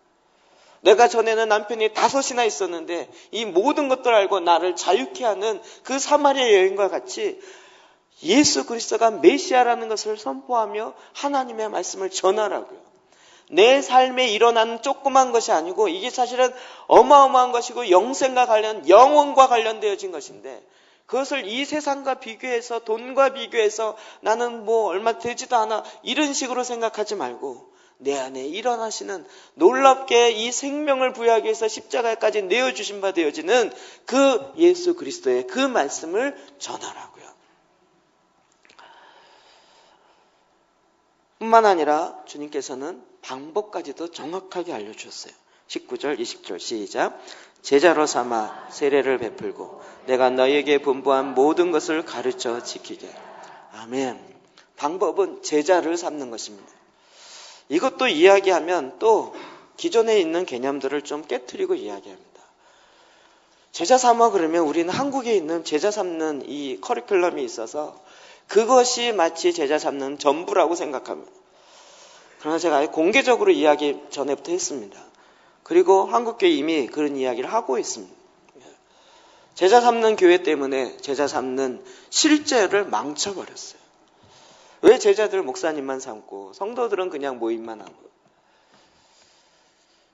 내가 전에는 남편이 5이나 있었는데 이 모든 것들을 알고 나를 자유케 하는 그 사마리아 여인과 같이 예수 그리스도가 메시아라는 것을 선포하며 하나님의 말씀을 전하라고요. 내 삶에 일어나는 조그만 것이 아니고 이게 사실은 어마어마한 것이고 영원과 관련되어진 것인데 그것을 이 세상과 비교해서 돈과 비교해서 나는 얼마 되지도 않아 이런 식으로 생각하지 말고 내 안에 일어나시는 놀랍게 이 생명을 부여하기 위해서 십자가까지 내어주신 바 되어지는 그 예수 그리스도의 그 말씀을 전하라고요. 뿐만 아니라 주님께서는 방법까지도 정확하게 알려주셨어요. 19절, 20절 시작. 제자로 삼아 세례를 베풀고 내가 너희에게 분부한 모든 것을 가르쳐 지키게. 아멘. 방법은 제자를 삼는 것입니다. 이것도 이야기하면 또 기존에 있는 개념들을 좀 깨트리고 이야기합니다. 제자 삼아 그러면 우리는 한국에 있는 제자 삼는 이 커리큘럼이 있어서 그것이 마치 제자 삼는 전부라고 생각합니다. 그러나 제가 아예 공개적으로 이야기 전에부터 했습니다. 그리고 한국교회 이미 그런 이야기를 하고 있습니다. 제자 삼는 교회 때문에 제자 삼는 실제를 망쳐버렸어요. 왜 제자들 목사님만 삼고 성도들은 그냥 모임만 하고.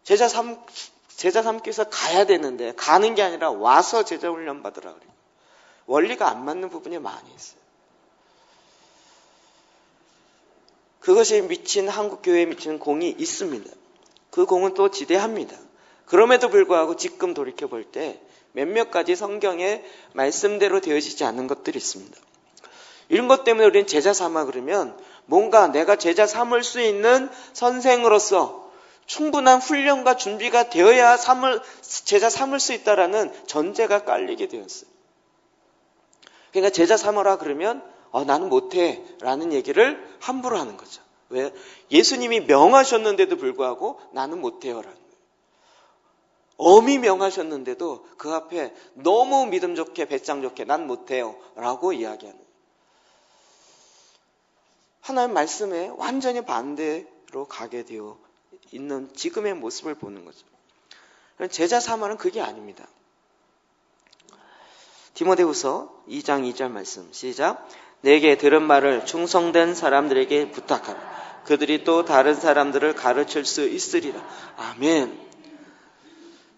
제자 삼기 위해서 가야 되는데 가는 게 아니라 와서 제자 훈련 받으라 그래요. 원리가 안 맞는 부분이 많이 있어요. 그것이 미친 한국교회에 미치는 공이 있습니다. 그 공은 또 지대합니다. 그럼에도 불구하고 지금 돌이켜볼 때 몇몇 가지 성경의 말씀대로 되어지지 않는 것들이 있습니다. 이런 것 때문에 우리는 제자 삼아 그러면 뭔가 내가 제자 삼을 수 있는 선생으로서 충분한 훈련과 준비가 되어야 제자 삼을 수 있다라는 전제가 깔리게 되었어요. 그러니까 제자 삼으라 그러면 나는 못해 라는 얘기를 함부로 하는 거죠. 왜? 예수님이 명하셨는데도 불구하고 나는 못해요 라는 거예요. 엄히 명하셨는데도 그 앞에 너무 믿음 좋게 배짱 좋게 난 못해요 라고 이야기하는 거예요. 하나님 말씀에 완전히 반대로 가게 되어 있는 지금의 모습을 보는 거죠. 제자 삼아는 그게 아닙니다. 디모데후서 2장 2절 말씀 시작. 내게 들은 말을 충성된 사람들에게 부탁하라. 그들이 또 다른 사람들을 가르칠 수 있으리라. 아멘.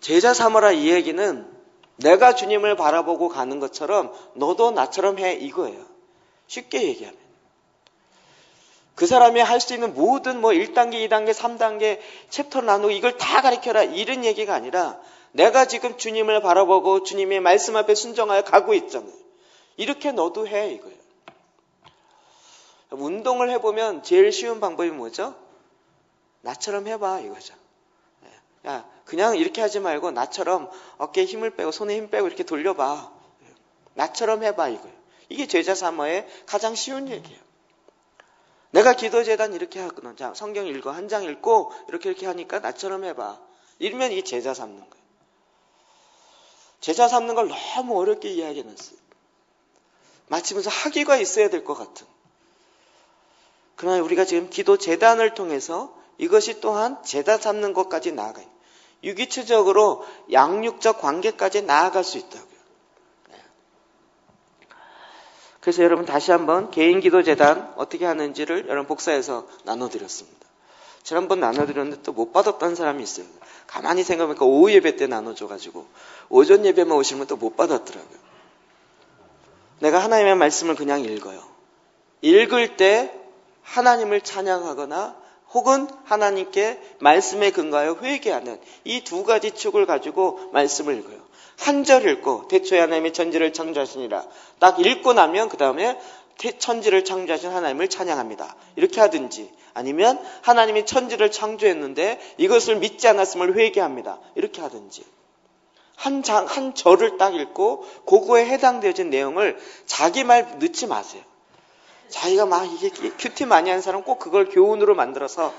제자 삼아라 이 얘기는 내가 주님을 바라보고 가는 것처럼 너도 나처럼 해 이거예요. 쉽게 얘기하면. 그 사람이 할 수 있는 모든 1단계, 2단계, 3단계 챕터를 나누고 이걸 다 가르쳐라 이런 얘기가 아니라 내가 지금 주님을 바라보고 주님의 말씀 앞에 순종하여 가고 있잖아요. 이렇게 너도 해 이거예요. 운동을 해보면 제일 쉬운 방법이 뭐죠? 나처럼 해봐 이거죠. 야, 그냥 이렇게 하지 말고 나처럼 어깨에 힘을 빼고 손에 힘 빼고 이렇게 돌려봐. 나처럼 해봐 이거예요. 이게 제자 삼아의 가장 쉬운 얘기예요. 내가 기도재단 이렇게 하거든. 자, 성경 읽어. 한 장 읽고 이렇게 하니까 나처럼 해봐. 이러면 이게 제자 삼는 거예요. 제자 삼는 걸 너무 어렵게 이야기해놨어요. 마치 무슨 학위가 있어야 될 것 같은. 그러나 우리가 지금 기도재단을 통해서 이것이 또한 제자 삼는 것까지 나아가요. 유기체적으로 양육적 관계까지 나아갈 수 있다고요. 그래서 여러분 다시 한번 개인기도재단 어떻게 하는지를 여러분 복사해서 나눠드렸습니다. 지난번 나눠드렸는데 또 못 받았다는 사람이 있어요. 가만히 생각해보니까 오후 예배 때 나눠줘가지고 오전 예배만 오시면 또 못 받았더라고요. 내가 하나님의 말씀을 그냥 읽어요. 읽을 때 하나님을 찬양하거나 혹은 하나님께 말씀에 근거하여 회개하는 이 두 가지 축을 가지고 말씀을 읽어요. 한 절 읽고 태초에 하나님이 천지를 창조하시니라 딱 읽고 나면 그 다음에 천지를 창조하신 하나님을 찬양합니다. 이렇게 하든지 아니면 하나님이 천지를 창조했는데 이것을 믿지 않았음을 회개합니다. 이렇게 하든지 한 절을 딱 읽고 그거에 해당되어진 내용을 자기 말 넣지 마세요. 자기가 막 이게 큐티 많이 하는 사람 꼭 그걸 교훈으로 만들어서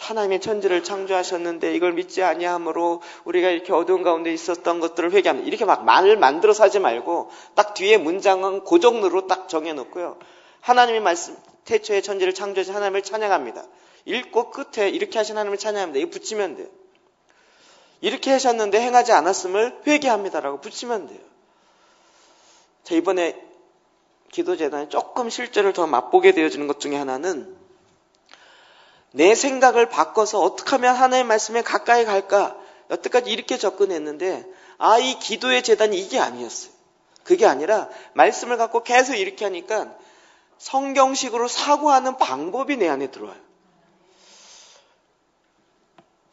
하나님의 천지를 창조하셨는데 이걸 믿지 아니함으로 우리가 이렇게 어두운 가운데 있었던 것들을 회개합니다. 이렇게 막 말을 만들어서 하지 말고 딱 뒤에 문장은 고정으로 딱 정해놓고요. 하나님의 말씀 태초에 천지를 창조하신 하나님을 찬양합니다. 읽고 끝에 이렇게 하신 하나님을 찬양합니다. 이거 붙이면 돼요. 이렇게 하셨는데 행하지 않았음을 회개합니다라고 붙이면 돼요. 자, 이번에 기도재단에 조금 실제를 더 맛보게 되어지는 것 중에 하나는 내 생각을 바꿔서 어떻게 하면 하나님의 말씀에 가까이 갈까? 여태까지 이렇게 접근했는데 이 기도의 재단이 이게 아니었어요. 그게 아니라 말씀을 갖고 계속 이렇게 하니까 성경식으로 사고하는 방법이 내 안에 들어와요.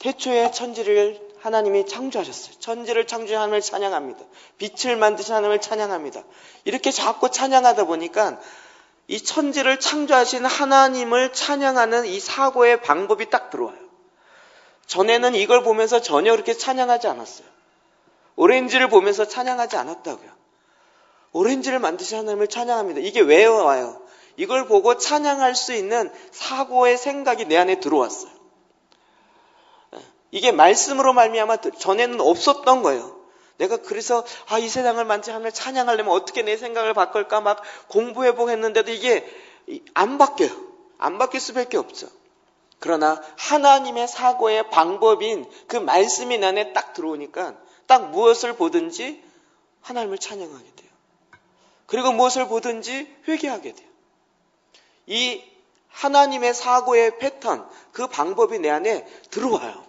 태초에 천지를 하나님이 창조하셨어요. 천지를 창조한 하나님을 찬양합니다. 빛을 만드신 하나님을 찬양합니다. 이렇게 자꾸 찬양하다 보니까 이 천지를 창조하신 하나님을 찬양하는 이 사고의 방법이 딱 들어와요. 전에는 이걸 보면서 전혀 그렇게 찬양하지 않았어요. 오렌지를 보면서 찬양하지 않았다고요. 오렌지를 만드신 하나님을 찬양합니다. 이게 왜 와요? 이걸 보고 찬양할 수 있는 사고의 생각이 내 안에 들어왔어요. 이게 말씀으로 말미암아 전에는 없었던 거예요. 내가 그래서 이 세상을 만드신 하나님을 찬양하려면 어떻게 내 생각을 바꿀까 막 공부해보고 했는데도 이게 안 바뀌어요. 안 바뀔 수밖에 없죠. 그러나 하나님의 사고의 방법인 그 말씀이 내 안에 딱 들어오니까 딱 무엇을 보든지 하나님을 찬양하게 돼요. 그리고 무엇을 보든지 회개하게 돼요. 이 하나님의 사고의 패턴, 그 방법이 내 안에 들어와요.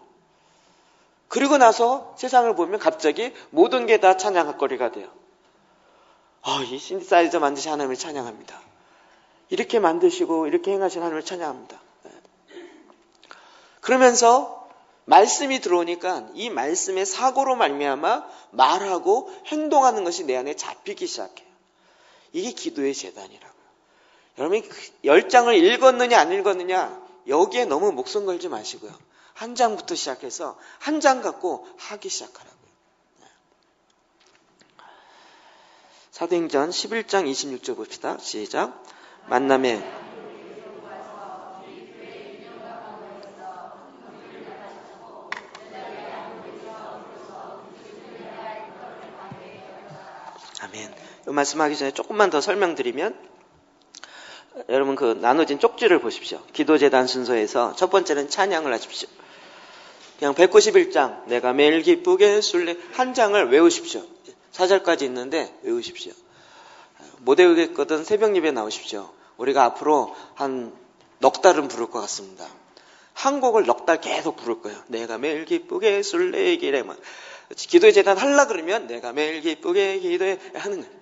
그리고 나서 세상을 보면 갑자기 모든 게 다 찬양할 거리가 돼요. 이 신디사이저 만드신 하나님을 찬양합니다. 이렇게 만드시고 이렇게 행하신 하나님을 찬양합니다. 그러면서 말씀이 들어오니까 이 말씀의 사고로 말미암아 말하고 행동하는 것이 내 안에 잡히기 시작해요. 이게 기도의 재단이라고요. 여러분이 10장을 읽었느냐 안 읽었느냐 여기에 너무 목숨 걸지 마시고요. 한 장부터 시작해서 한 장 갖고 하기 시작하라고요. 사도행전 11장 26절 봅시다. 시작. 만남에 아멘. 이 말씀하기 전에 조금만 더 설명드리면 여러분 그 나눠진 쪽지를 보십시오. 기도재단 순서에서 첫 번째는 찬양을 하십시오. 그냥 191장 내가 매일 기쁘게 술래 한 장을 외우십시오. 4절까지 있는데 외우십시오. 못 외우겠거든 새벽 예배 나오십시오. 우리가 앞으로 한 넉 달은 부를 것 같습니다. 한 곡을 넉 달 계속 부를 거예요. 내가 매일 기쁘게 술래길에 기도의 재단 하려 그러면 내가 매일 기쁘게 기도해 하는 거예요.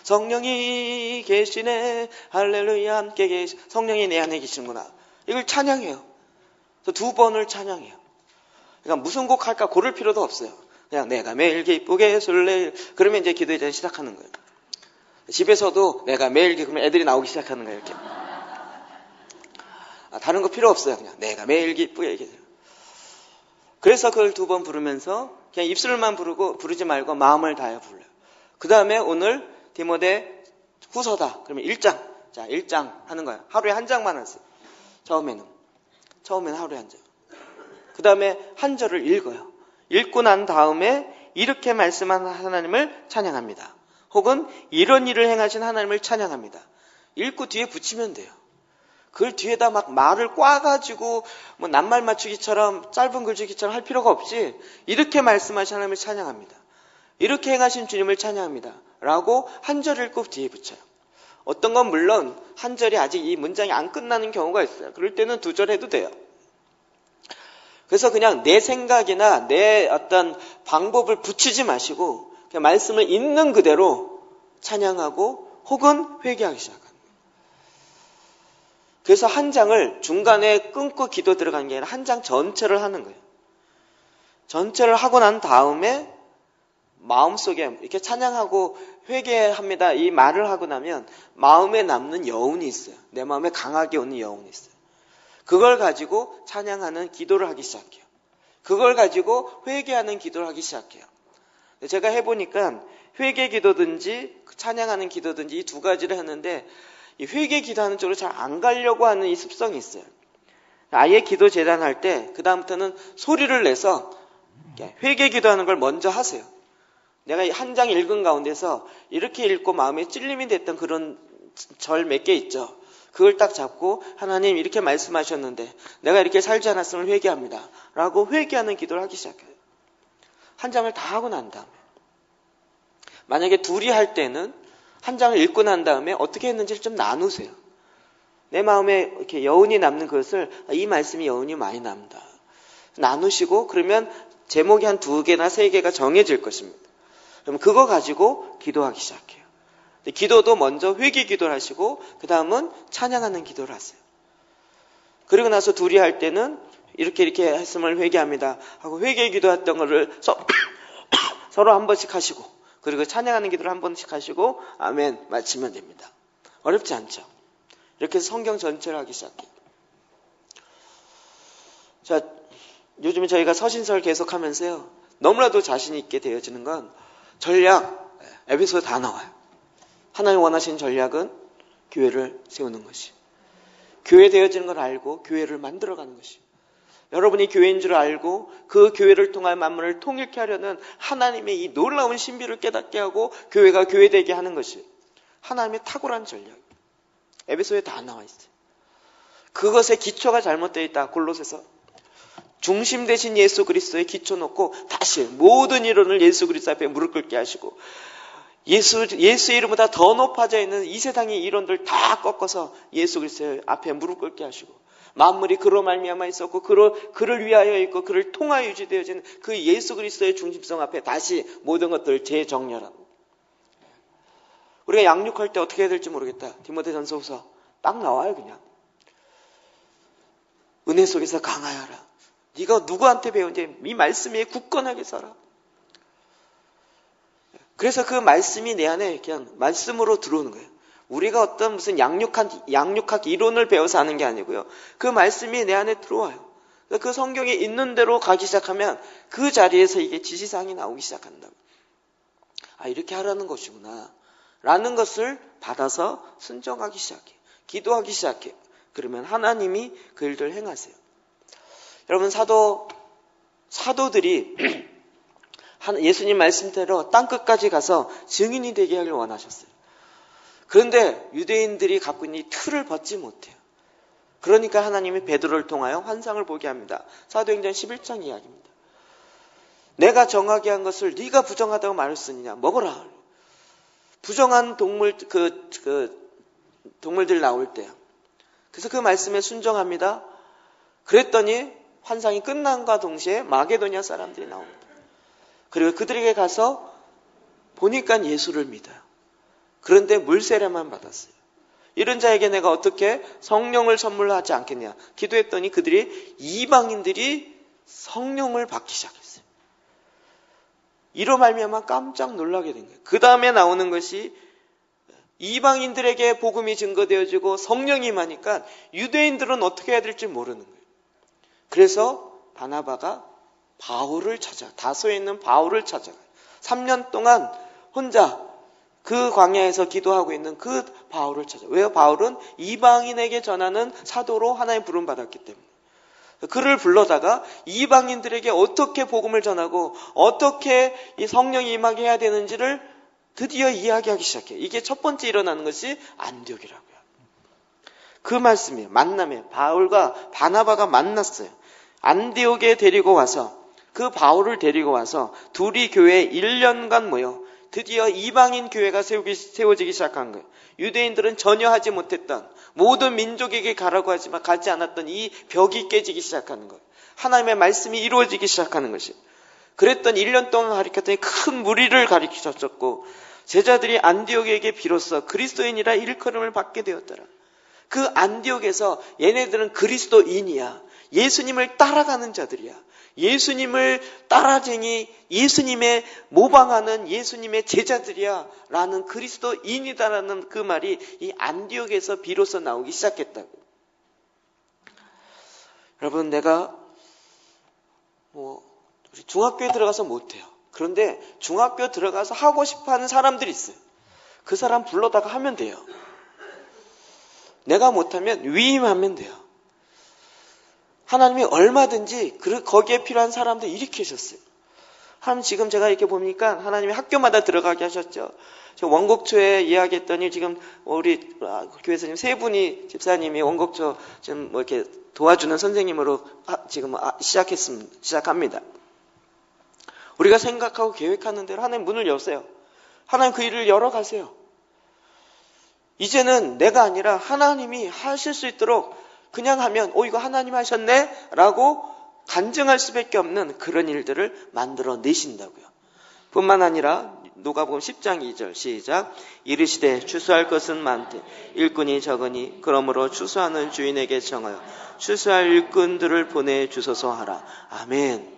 성령이 계시네 할렐루야 함께 계시 성령이 내 안에 계시는구나. 이걸 찬양해요. 두 번을 찬양해요. 그러니까 무슨 곡 할까 고를 필요도 없어요. 그냥 내가 매일 기쁘게 술래 그러면 이제 기도의 재단 시작하는 거예요. 집에서도 내가 매일 그러면 애들이 나오기 시작하는 거예요. 이렇게. 다른 거 필요 없어요. 그냥 내가 매일 기쁘게 이렇게. 그래서 그걸 두 번 부르면서 그냥 입술만 부르지 말고 마음을 다해 불러요. 그 다음에 오늘 디모데 후서다. 그러면 1장. 자, 1장 하는 거예요. 하루에 한 장만 하세요. 처음에는 하루에 한 장. 그 다음에 한 절을 읽어요. 읽고 난 다음에 이렇게 말씀한 하나님을 찬양합니다. 혹은 이런 일을 행하신 하나님을 찬양합니다. 읽고 뒤에 붙이면 돼요. 그걸 뒤에다 막 말을 꽈가지고 뭐 낱말 맞추기처럼 짧은 글짓기처럼 할 필요가 없이 이렇게 말씀하신 하나님을 찬양합니다. 이렇게 행하신 주님을 찬양합니다. 라고 한 절 읽고 뒤에 붙여요. 어떤 건 물론 한 절이 아직 이 문장이 안 끝나는 경우가 있어요. 그럴 때는 두 절 해도 돼요. 그래서 그냥 내 생각이나 내 어떤 방법을 붙이지 마시고 그냥 말씀을 있는 그대로 찬양하고 혹은 회개하기 시작합니다. 그래서 한 장을 중간에 끊고 기도 들어가는 게 아니라 한 장 전체를 하는 거예요. 전체를 하고 난 다음에 마음속에 이렇게 찬양하고 회개합니다. 이 말을 하고 나면 마음에 남는 여운이 있어요. 내 마음에 강하게 오는 여운이 있어요. 그걸 가지고 찬양하는 기도를 하기 시작해요. 그걸 가지고 회개하는 기도를 하기 시작해요. 제가 해보니까 회개 기도든지 찬양하는 기도든지 이 두 가지를 했는데 이 회개 기도하는 쪽으로 잘 안 가려고 하는 이 습성이 있어요. 아예 기도 재단할 때 그 다음부터는 소리를 내서 회개 기도하는 걸 먼저 하세요. 내가 한 장 읽은 가운데서 이렇게 읽고 마음에 찔림이 됐던 그런 절 몇 개 있죠. 그걸 딱 잡고 하나님 이렇게 말씀하셨는데 내가 이렇게 살지 않았음을 회개합니다. 라고 회개하는 기도를 하기 시작해요. 한 장을 다 하고 난 다음에. 만약에 둘이 할 때는 한 장을 읽고 난 다음에 어떻게 했는지를 좀 나누세요. 내 마음에 이렇게 여운이 남는 것을 이 말씀이 여운이 많이 남다. 나누시고 그러면 제목이 한 2개나 3개가 정해질 것입니다. 그럼 그거 가지고 기도하기 시작해요. 기도도 먼저 회개 기도를 하시고 그 다음은 찬양하는 기도를 하세요. 그리고 나서 둘이 할 때는 이렇게 했음을 회개합니다 하고 회개 기도했던 거를 서로 한 번씩 하시고, 그리고 찬양하는 기도를 한 번씩 하시고 아멘 마치면 됩니다. 어렵지 않죠? 이렇게 해서 성경 전체를 하기 시작해요. 자, 요즘에 저희가 서신설 계속하면서요, 너무나도 자신 있게 되어지는 건 전략, 에베소에 다 나와요. 하나님 원하시는 전략은 교회를 세우는 것이, 교회 되어지는 걸 알고 교회를 만들어가는 것이, 여러분이 교회인 줄 알고 그 교회를 통한 만물을 통일케 하려는 하나님의 이 놀라운 신비를 깨닫게 하고 교회가 교회되게 하는 것이 하나님의 탁월한 전략. 에베소에 다 나와 있어요. 그것의 기초가 잘못되어 있다. 골로새서. 중심 대신 예수 그리스도의 기초 놓고 다시 모든 이론을 예수 그리스도 앞에 무릎 꿇게 하시고, 예수의 이름보다 더 높아져 있는 이 세상의 이론들 다 꺾어서 예수 그리스도 앞에 무릎 꿇게 하시고, 만물이 그로 말미암아 있었고 그를 위하여 있고 그를 통하여 유지되어지는 그 예수 그리스도의 중심성 앞에 다시 모든 것들을 재정렬하고. 우리가 양육할 때 어떻게 해야 될지 모르겠다. 디모데전서 딱 나와요. 그냥 은혜 속에서 강하여라. 네가 누구한테 배운지 이 말씀에 굳건하게 살아. 그래서 그 말씀이 내 안에 그냥 말씀으로 들어오는 거예요. 우리가 어떤 무슨 양육학 이론을 배워서 하는 게 아니고요. 그 말씀이 내 안에 들어와요. 그 성경에 있는 대로 가기 시작하면 그 자리에서 이게 지시사항이 나오기 시작한다. 아, 이렇게 하라는 것이구나 라는 것을 받아서 순종하기 시작해. 기도하기 시작해. 그러면 하나님이 그 일들을 행하세요. 여러분, 사도들이 예수님 말씀대로 땅끝까지 가서 증인이 되게 하길 원하셨어요. 그런데 유대인들이 갖고 있는 이 틀을 벗지 못해요. 그러니까 하나님이 베드로를 통하여 환상을 보게 합니다. 사도행전 11장 이야기입니다. 내가 정하게 한 것을 네가 부정하다고 말할 수 있느냐, 먹어라. 부정한 동물들 나올 때요. 그래서 그 말씀에 순종합니다. 그랬더니 환상이 끝난과 동시에 마게도냐 사람들이 나옵니다. 그리고 그들에게 가서 보니까 예수를 믿어요. 그런데 물세례만 받았어요. 이런 자에게 내가 어떻게 성령을 선물하지 않겠냐 기도했더니 이방인들이 성령을 받기 시작했어요. 이로 말미암아 깜짝 놀라게 된 거예요. 그 다음에 나오는 것이 이방인들에게 복음이 증거되어지고 성령이 임하니까 유대인들은 어떻게 해야 될지 모르는 거예요. 그래서 바나바가 바울을 찾아, 다소에 있는 바울을 찾아가요. 3년 동안 혼자 그 광야에서 기도하고 있는 그 바울을 찾아. 왜요? 바울은 이방인에게 전하는 사도로 하나님 부름 받았기 때문에. 그를 불러다가 이방인들에게 어떻게 복음을 전하고 어떻게 이 성령이 임하게 해야 되는지를 드디어 이야기하기 시작해요. 이게 첫 번째 일어나는 것이 안디옥이라고요. 그 말씀이에요. 만남에 바울과 바나바가 만났어요. 안디옥에 데리고 와서 그 바울을 데리고 와서 둘이 교회에 1년간 모여 드디어 이방인 교회가 세워지기 시작한 거예요. 유대인들은 전혀 하지 못했던, 모든 민족에게 가라고 하지만 가지 않았던 이 벽이 깨지기 시작하는 거예요. 하나님의 말씀이 이루어지기 시작하는 것이. 그랬더니 1년 동안 가르쳤더니 큰 무리를 가르치셨고 제자들이 안디옥에게 비로소 그리스도인이라 일컬음을 받게 되었더라. 그 안디옥에서 얘네들은 그리스도인이야. 예수님을 따라가는 자들이야. 예수님을 따라쟁이, 예수님의 모방하는 예수님의 제자들이야 라는 그리스도인이다라는 그 말이 이 안디옥에서 비로소 나오기 시작했다고. 여러분, 내가 우리 중학교에 들어가서 못해요. 그런데 중학교 들어가서 하고 싶어하는 사람들이 있어요. 그 사람 불러다가 하면 돼요. 내가 못하면 위임하면 돼요. 하나님이 얼마든지 거기에 필요한 사람들 일으키셨어요. 하나님 지금 제가 이렇게 보니까 하나님이 학교마다 들어가게 하셨죠. 저 원곡초에 이야기했더니 지금 우리 교회에서 지금 3분이 집사님이 원곡초 지금 이렇게 도와주는 선생님으로 지금 시작합니다. 우리가 생각하고 계획하는 대로 하나님 문을 여세요. 하나님 그 일을 열어가세요. 이제는 내가 아니라 하나님이 하실 수 있도록 그냥 하면 이거 하나님 하셨네? 라고 간증할 수밖에 없는 그런 일들을 만들어내신다고요. 뿐만 아니라 누가복음 10장 2절 시작. 이르시되 추수할 것은 많되 일꾼이 적으니 그러므로 추수하는 주인에게 청하여 추수할 일꾼들을 보내주소서 하라. 아멘.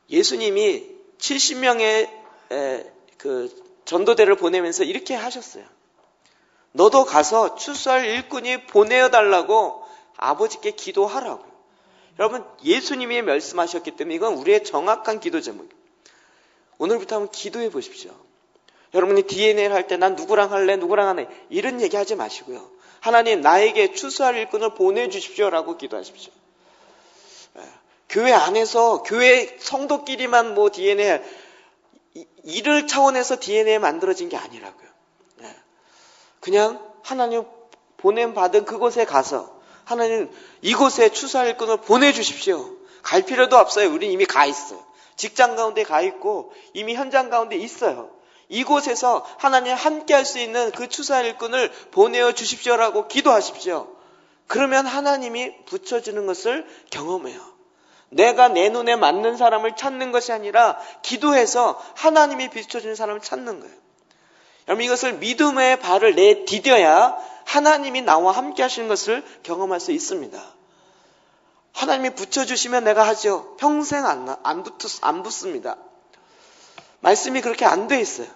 예수님이 70명의 그 전도대를 보내면서 이렇게 하셨어요. 너도 가서 추수할 일꾼이 보내어달라고 아버지께 기도하라고. 여러분, 예수님이 말씀하셨기 때문에 이건 우리의 정확한 기도 제목이에요. 오늘부터 한번 기도해 보십시오. 여러분이 DNA를 할 때 난 누구랑 할래, 누구랑 하네 이런 얘기 하지 마시고요. 하나님, 나에게 추수할 일꾼을 보내주십시오라고 기도하십시오. 교회 안에서 교회 성도끼리만 뭐 DNA 이를 차원에서 DNA 만들어진 게 아니라고요. 그냥 하나님 보냄받은 그곳에 가서 하나님 이곳에 추수할 일꾼을 보내주십시오. 갈 필요도 없어요. 우린 이미 가 있어요. 직장 가운데 가 있고 이미 현장 가운데 있어요. 이곳에서 하나님 함께 할 수 있는 그 추수할 일꾼을 보내어 주십시오라고 기도하십시오. 그러면 하나님이 붙여주는 것을 경험해요. 내가 내 눈에 맞는 사람을 찾는 것이 아니라 기도해서 하나님이 비춰주는 사람을 찾는 거예요. 여러분, 이것을 믿음의 발을 내디뎌야 하나님이 나와 함께 하시는 것을 경험할 수 있습니다. 하나님이 붙여주시면 내가 하죠. 평생 안 붙습니다. 말씀이 그렇게 안 돼 있어요.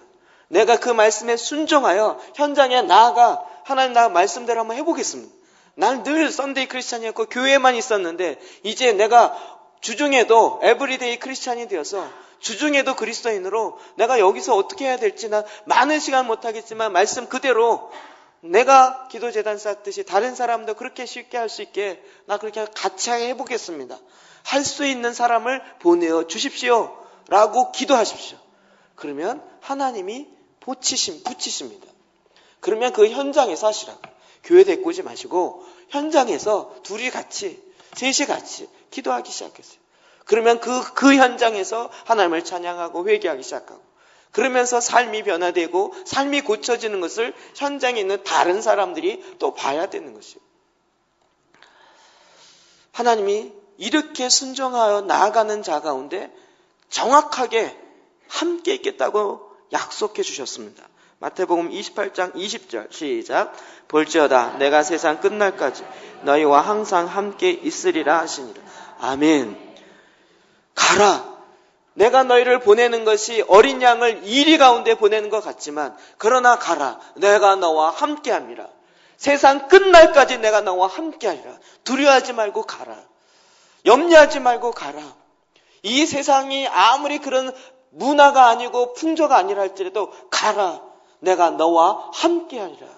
내가 그 말씀에 순종하여 현장에 나아가 하나님 나 말씀대로 한번 해보겠습니다. 나는 늘 썬데이 크리스찬이었고 교회에만 있었는데 이제 내가 주중에도 에브리데이 크리스찬이 되어서 주중에도 그리스도인으로 내가 여기서 어떻게 해야 될지 나 많은 시간 못하겠지만 말씀 그대로 내가 기도재단 쌓듯이 다른 사람도 그렇게 쉽게 할 수 있게 나 그렇게 같이 해보겠습니다. 할 수 있는 사람을 보내어 주십시오 라고 기도하십시오. 그러면 하나님이 붙이십니다. 그러면 그 현장에서 하시라고. 교회 데리고 마시고 현장에서 둘이 같이 셋이 같이 기도하기 시작했어요. 그러면 그 현장에서 하나님을 찬양하고 회개하기 시작하고 그러면서 삶이 변화되고 삶이 고쳐지는 것을 현장에 있는 다른 사람들이 또 봐야 되는 것이에요. 하나님이 이렇게 순종하여 나아가는 자 가운데 정확하게 함께 있겠다고 약속해 주셨습니다. 마태복음 28장 20절 시작. 볼지어다 내가 세상 끝날까지 너희와 항상 함께 있으리라 하시니라. 아멘. 가라. 내가 너희를 보내는 것이 어린 양을 이리 가운데 보내는 것 같지만 그러나 가라. 내가 너와 함께함이라. 세상 끝날까지 내가 너와 함께하리라. 두려워하지 말고 가라. 염려하지 말고 가라. 이 세상이 아무리 그런 문화가 아니고 풍조가 아니라 할지라도 가라. 내가 너와 함께하리라.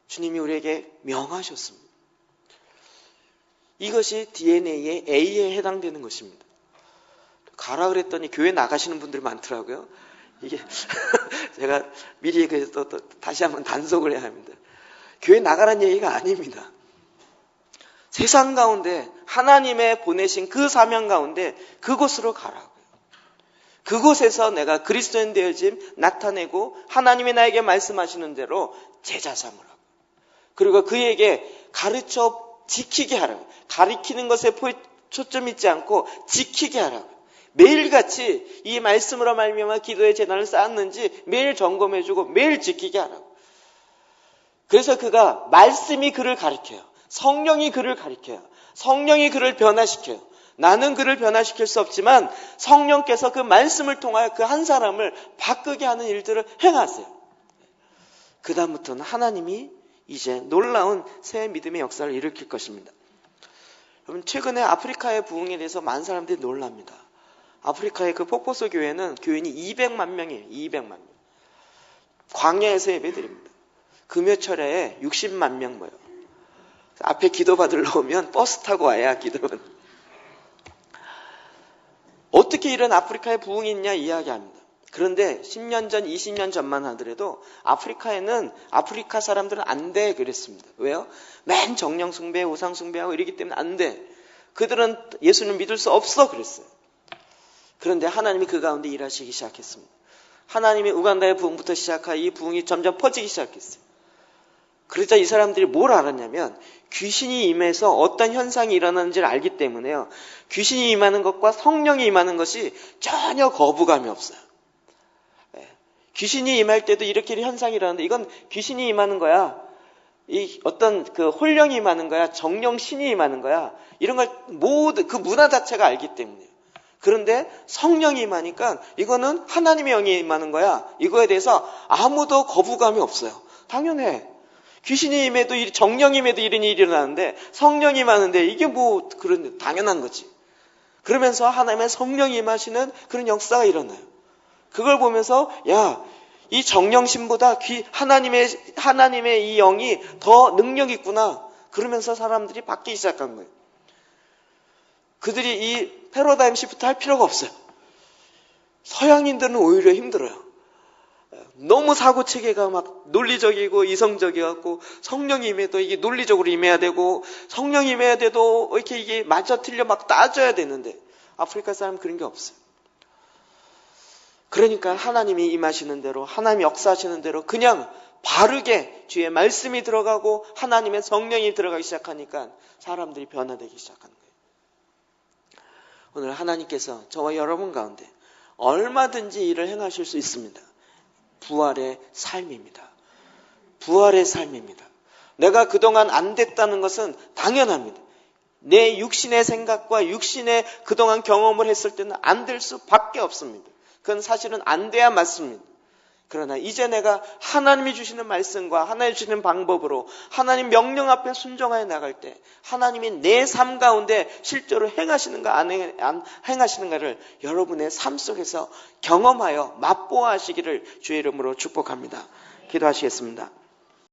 주님이 우리에게 명하셨습니다. 이것이 DNA의 A에 해당되는 것입니다. 가라 그랬더니 교회 나가시는 분들이 많더라고요. 이게 제가 미리 그래서 또 다시 한번 단속을 해야 합니다. 교회 나가라는 얘기가 아닙니다. 세상 가운데 하나님의 보내신 그 사명 가운데 그곳으로 가라고요. 그곳에서 내가 그리스도인 되어짐 나타내고 하나님이 나에게 말씀하시는 대로 제자 삼으라고. 그리고 그에게 가르쳐 지키게 하라고. 가리키는 것에 초점 있지 않고 지키게 하라고. 매일같이 이 말씀으로 말미암아 기도의 재단을 쌓았는지 매일 점검해주고 매일 지키게 하라고. 그래서 그가 말씀이 그를 가리켜요. 성령이 그를 가리켜요. 성령이 그를 변화시켜요. 나는 그를 변화시킬 수 없지만 성령께서 그 말씀을 통하여 그 한 사람을 바꾸게 하는 일들을 행하세요. 그 다음부터는 하나님이 이제 놀라운 새 믿음의 역사를 일으킬 것입니다. 여러분, 최근에 아프리카의 부흥에 대해서 많은 사람들이 놀랍니다. 아프리카의 그 폭포수 교회는 교인이 200만 명이에요. 200만 명. 광야에서 예배드립니다. 금요철에 60만 명 모여. 앞에 기도 받으러 오면 버스 타고 와야 기도를. 어떻게 이런 아프리카의 부흥이 있냐 이야기합니다. 그런데 10년 전, 20년 전만 하더라도 아프리카에는 아프리카 사람들은 안 돼 그랬습니다. 왜요? 맨 정령 숭배, 우상 숭배하고 이러기 때문에 안 돼. 그들은 예수님을 믿을 수 없어 그랬어요. 그런데 하나님이 그 가운데 일하시기 시작했습니다. 하나님이 우간다의 부흥부터 시작하여 이 부흥이 점점 퍼지기 시작했어요. 그러자 이 사람들이 뭘 알았냐면 귀신이 임해서 어떤 현상이 일어나는지를 알기 때문에요. 귀신이 임하는 것과 성령이 임하는 것이 전혀 거부감이 없어요. 귀신이 임할 때도 이렇게 현상이 일어나는데 이건 귀신이 임하는 거야. 이 어떤 그 홀령이 임하는 거야. 정령 신이 임하는 거야. 이런 걸 모두 그 문화 자체가 알기 때문이에요. 그런데 성령이 임하니까 이거는 하나님의 영이 임하는 거야. 이거에 대해서 아무도 거부감이 없어요. 당연해. 귀신이 임해도 정령이 임해도 이런 일이 일어나는데 성령이 임하는데 이게 뭐 그런 당연한 거지. 그러면서 하나님의 성령이 임하시는 그런 역사가 일어나요. 그걸 보면서 야, 이 정령신보다 하나님의 이 영이 더 능력 있구나. 그러면서 사람들이 바뀌기 시작한 거예요. 그들이 이 패러다임 시프트 할 필요가 없어요. 서양인들은 오히려 힘들어요. 너무 사고체계가 막 논리적이고 이성적이어갖고 성령이 임해도 이게 논리적으로 임해야 되고 성령이 임해야 돼도 이렇게 이게 맞아 틀려 막 따져야 되는데 아프리카 사람은 그런 게 없어요. 그러니까 하나님이 임하시는 대로 하나님이 역사하시는 대로 그냥 바르게 주의 말씀이 들어가고 하나님의 성령이 들어가기 시작하니까 사람들이 변화되기 시작하는 거예요. 오늘 하나님께서 저와 여러분 가운데 얼마든지 일을 행하실 수 있습니다. 부활의 삶입니다. 부활의 삶입니다. 내가 그동안 안 됐다는 것은 당연합니다. 내 육신의 생각과 육신의 그동안 경험을 했을 때는 안 될 수밖에 없습니다. 그건 사실은 안 돼야 맞습니다. 그러나 이제 내가 하나님이 주시는 말씀과 하나님이 주시는 방법으로 하나님 명령 앞에 순종하여 나갈 때 하나님이 내 삶 가운데 실제로 행하시는가 안 행하시는가를 여러분의 삶 속에서 경험하여 맛보아 하시기를 주의 이름으로 축복합니다. 기도하시겠습니다.